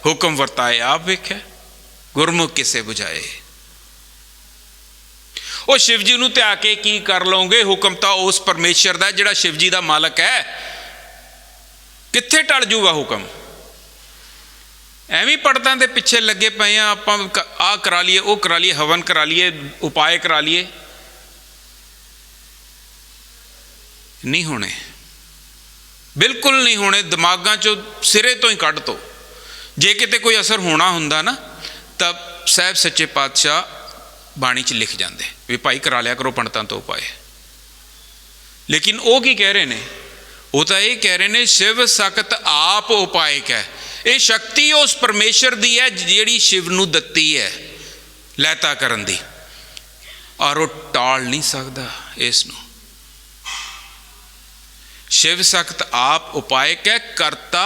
हुक्म वरताए आप वेख्या, गुरमुख किसे बुझाए। ਉਹ शिव जी ਨੂੰ ਧਿਆ ਕੇ ਕੀ ਕਰ ਲਓਗੇ? ਹੁਕਮ ਤਾਂ ਉਸ ਪਰਮੇਸ਼ਰ ਦਾ ਜਿਹੜਾ शिव जी ਦਾ ਮਾਲਕ ਹੈ। ਕਿੱਥੇ ਟਲ ਜੂਗਾ ਹੁਕਮ? ਐਵੇਂ ਪੜਤਾਂ ਦੇ ਪਿੱਛੇ ਲੱਗੇ ਪਏ ਆ ਆਪਾਂ, ਆਹ ਕਰਾ ਲਈਏ, ਉਹ ਕਰਾ ਲਈਏ, ਹਵਨ ਕਰਾ ਲਈਏ, ਉਪਾਏ ਕਰਾ ਲਈਏ। ਨਹੀਂ ਹੋਣੇ, ਬਿਲਕੁਲ ਨਹੀਂ ਹੋਣੇ। ਦਿਮਾਗਾਂ 'ਚੋਂ ਸਿਰੇ ਤੋਂ ਹੀ ਕੱਢ ਦੋ। जे किते कोई असर होना हुंदा ना तां साहिब सच्चे पातशाह बाणी च लिख जाते भी भाई करा लिया करो पंडितां तो उपाय। लेकिन वो की कह रहे हैं, वो तो ये कह रहे हैं शिव सकत आप उपायक है। ये शक्ति उस परमेश्वर दी है जिहड़ी शिव नूं दत्ती है लैता करन दी, और वो टाल नहीं सकता इसनूं। शिव सकत आप उपायक है, करता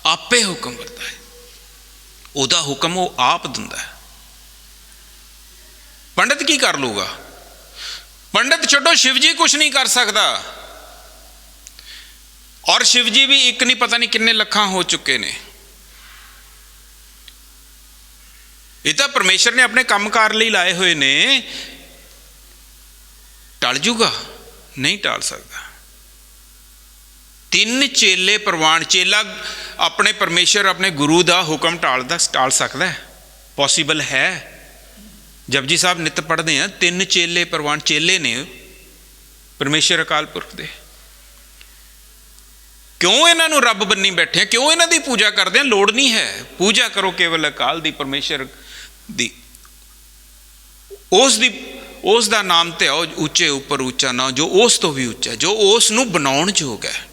आपे हुक्म करता है, ਉਹਦਾ हुक्म वो आप दिंदा है। पंडित की कर लूगा? पंडित छोड़ो, शिव जी कुछ नहीं कर सकता। और शिव जी भी एक नहीं पता नहीं किन्ने लखां हो चुके ने। ये तो परमेश्वर ने अपने कामकार लिए लाए हुए ने, टल जूगा? नहीं टाल सकता। 3 चेले प्रवान, चेला अपने परमेश्वर अपने गुरु का हुक्म टाल सकता है? पॉसीबल है? जपजी साहब नित पढ़ते हैं, 3 चेले प्रवान, चेले ने परमेश्वर अकाल पुरख दे। क्यों इन्हों रब बनी बैठे, क्यों इन्हों की पूजा करते हैं? लोड़ नहीं है, पूजा करो केवल अकाल दी, परमेश्वर दी। उस दा नाम ते आओ, ऊंचे उपर ऊंचा ना, जो उस तो भी ऊंचा, जो उस नूं बनाउण जोग है।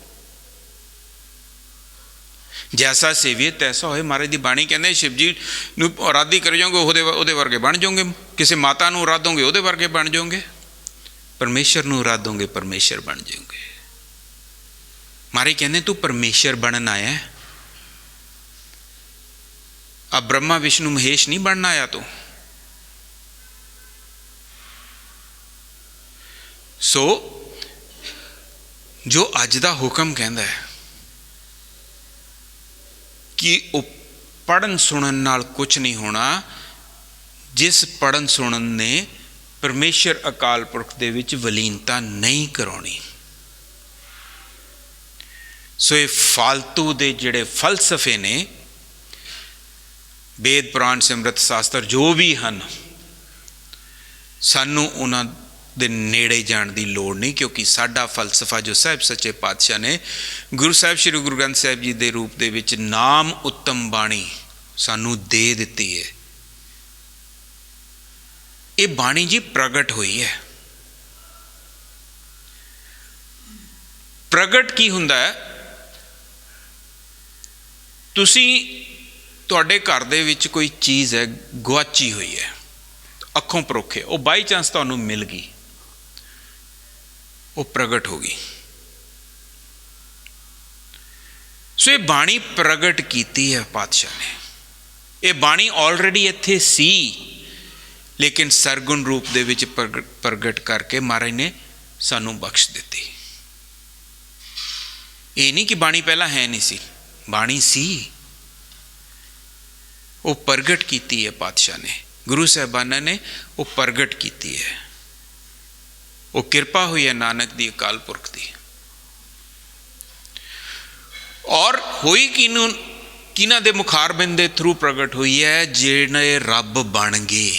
जैसा सेविए तैसा होए। महाराज की बाणी कहते शिव जी नूं आराधी कर जाओगे उहदे वर्गे बन जाओगे, किसी माता नूं आराधोगे उहदे वर्गे बन जाओगे, परमेश्वर नूं आराधोगे परमेश्वर बन जाओगे। महाराज कहते तू परमेश्वर बनन आया है, अब ब्रह्मा विष्णु महेश नहीं बनना आया तू। सो जो अज दा हुक्म कहता है कि पढ़न सुनन नाल कुछ नहीं होना, जिस पढ़न सुनन ने परमेश्वर अकाल पुरख दे विच वलीनता नहीं कराउणी। सो ये फालतू दे जिहड़े फलसफे ने, वेद पुराण सिमरत शास्त्र जो भी हैं, सानू उन्हां दे नेड़े जाण दी लोड़ नहीं, क्योंकि साडा फलसफा जो साहिब सच्चे पातशाह ने गुरु साहिब श्री गुरु ग्रंथ साहिब जी दे रूप दे विच नाम उत्तम बाणी सानू दे दिती है। ये बाणी जी प्रगट हुई है। प्रगट की हुंदा है? तुसी तुहाडे घर दे विच कोई चीज़ है गुआची हुई है, अखों परोखे, वो बाई चांस तुहानू मिल गई, वो प्रगट होगी। सो ये बाणी प्रगट कीती है पातशाह ने। ये बाणी ऑलरेडी इत्थे सी, लेकिन सरगुण रूप दे विच प्रगट करके महाराज ने सानू बख्श दिती। ये नहीं कि बाणी पहला है नहीं सी, बाणी सी, वो प्रगट कीती है पातशाह ने, गुरु साहबाना ने वो प्रगट कीती है। वो किरपा हुई है नानक दी अकाल पुरख दी। और हुई किन्हां दे मुखारबिंद दे थ्रू प्रगट हुई है, जिहड़े रब बन गए।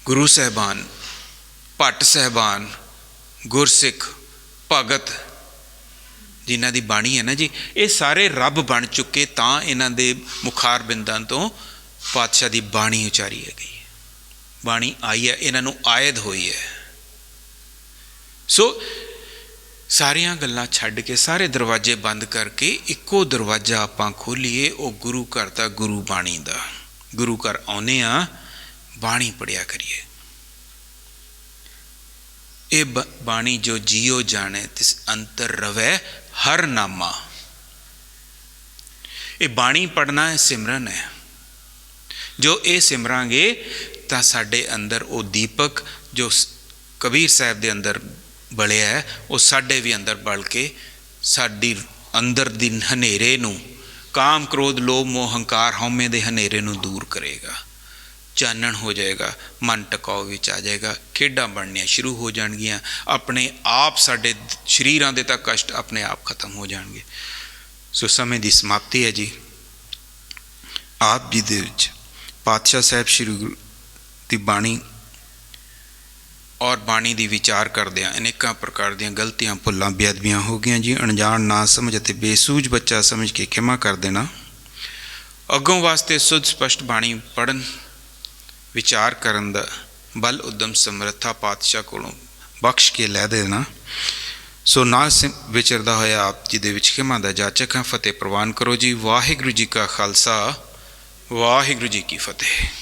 गुरु साहबान, भट्ट साहबान, गुरसिख, भगत जिन्हां दी बाणी है ना जी, ये सारे रब बन चुके, तां इन्हां दे मुखार बिंदां तो पातशाह दी बाणी उचारी है गई, बाणी आई है, इन्हां नूं आयद हुई है। सो सारियां गल्लां छड्ड के, सारे दरवाजे बंद करके इक्को दरवाजा आपां खोलीए, वो गुरु घर दा, गुरु बाणी दा। गुरु घर आउने आ, बाणी पढ़िया करिए। ये बाणी जो जियो जाने तिस अंतर रवै हर नामा। ये बाणी पढ़ना है, सिमरन है। जो ये सिमरांगे तां साडे अंदर वो दीपक जो कबीर साहब दे अंदर बलिया है, वो साडे भी अंदर बल के साडी अंदर दी हनेरे नूं, काम क्रोध लोभ मोह हंकार हौमे दे हनेरे नूं दूर करेगा। चानण हो जाएगा, मन टकाव विच आ जाएगा, खेडां बननियां शुरू हो जाणगियां, अपने आप साडे शरीरां दे तां कष्ट अपने आप खत्म हो जाणगे। सो समय दी समाप्ति है जी। आप जी दे विच पातशाह साहब श्री गुरु दी बाणी ਔਰ ਬਾਣੀ ਦੀ ਵਿਚਾਰ ਕਰਦਿਆਂ ਅਨੇਕਾਂ ਪ੍ਰਕਾਰ ਦੀਆਂ ਗਲਤੀਆਂ ਭੁੱਲਾਂ ਬੇਅਦਬੀਆਂ ਹੋ ਗਈਆਂ ਜੀ। ਅਣਜਾਣ ਨਾ ਸਮਝ ਅਤੇ ਬੇਸੂਝ ਬੱਚਾ ਸਮਝ ਕੇ ਖਿਮਾ ਕਰ ਦੇਣਾ। ਅੱਗੋਂ ਵਾਸਤੇ ਸੁੱਧ ਸਪਸ਼ਟ ਬਾਣੀ ਪੜ੍ਹਨ ਵਿਚਾਰ ਕਰਨ ਦਾ ਬਲ ਉਦਮ ਸਮਰੱਥਾ ਪਾਤਸ਼ਾਹ ਕੋਲੋਂ ਬਖਸ਼ ਕੇ ਲੈ ਦੇਣਾ। ਸੋ ਨਾ ਵਿਚਰਦਾ ਹੋਇਆ ਆਪ ਜੀ ਦੇ ਵਿੱਚ ਖਿਮਾ ਦਾ ਜਾਚਕ ਹਾਂ। ਫਤਿਹ ਪ੍ਰਵਾਨ ਕਰੋ ਜੀ। ਵਾਹਿਗੁਰੂ ਜੀ ਕਾ ਖਾਲਸਾ, ਵਾਹਿਗੁਰੂ ਜੀ ਕੀ ਫਤਿਹ।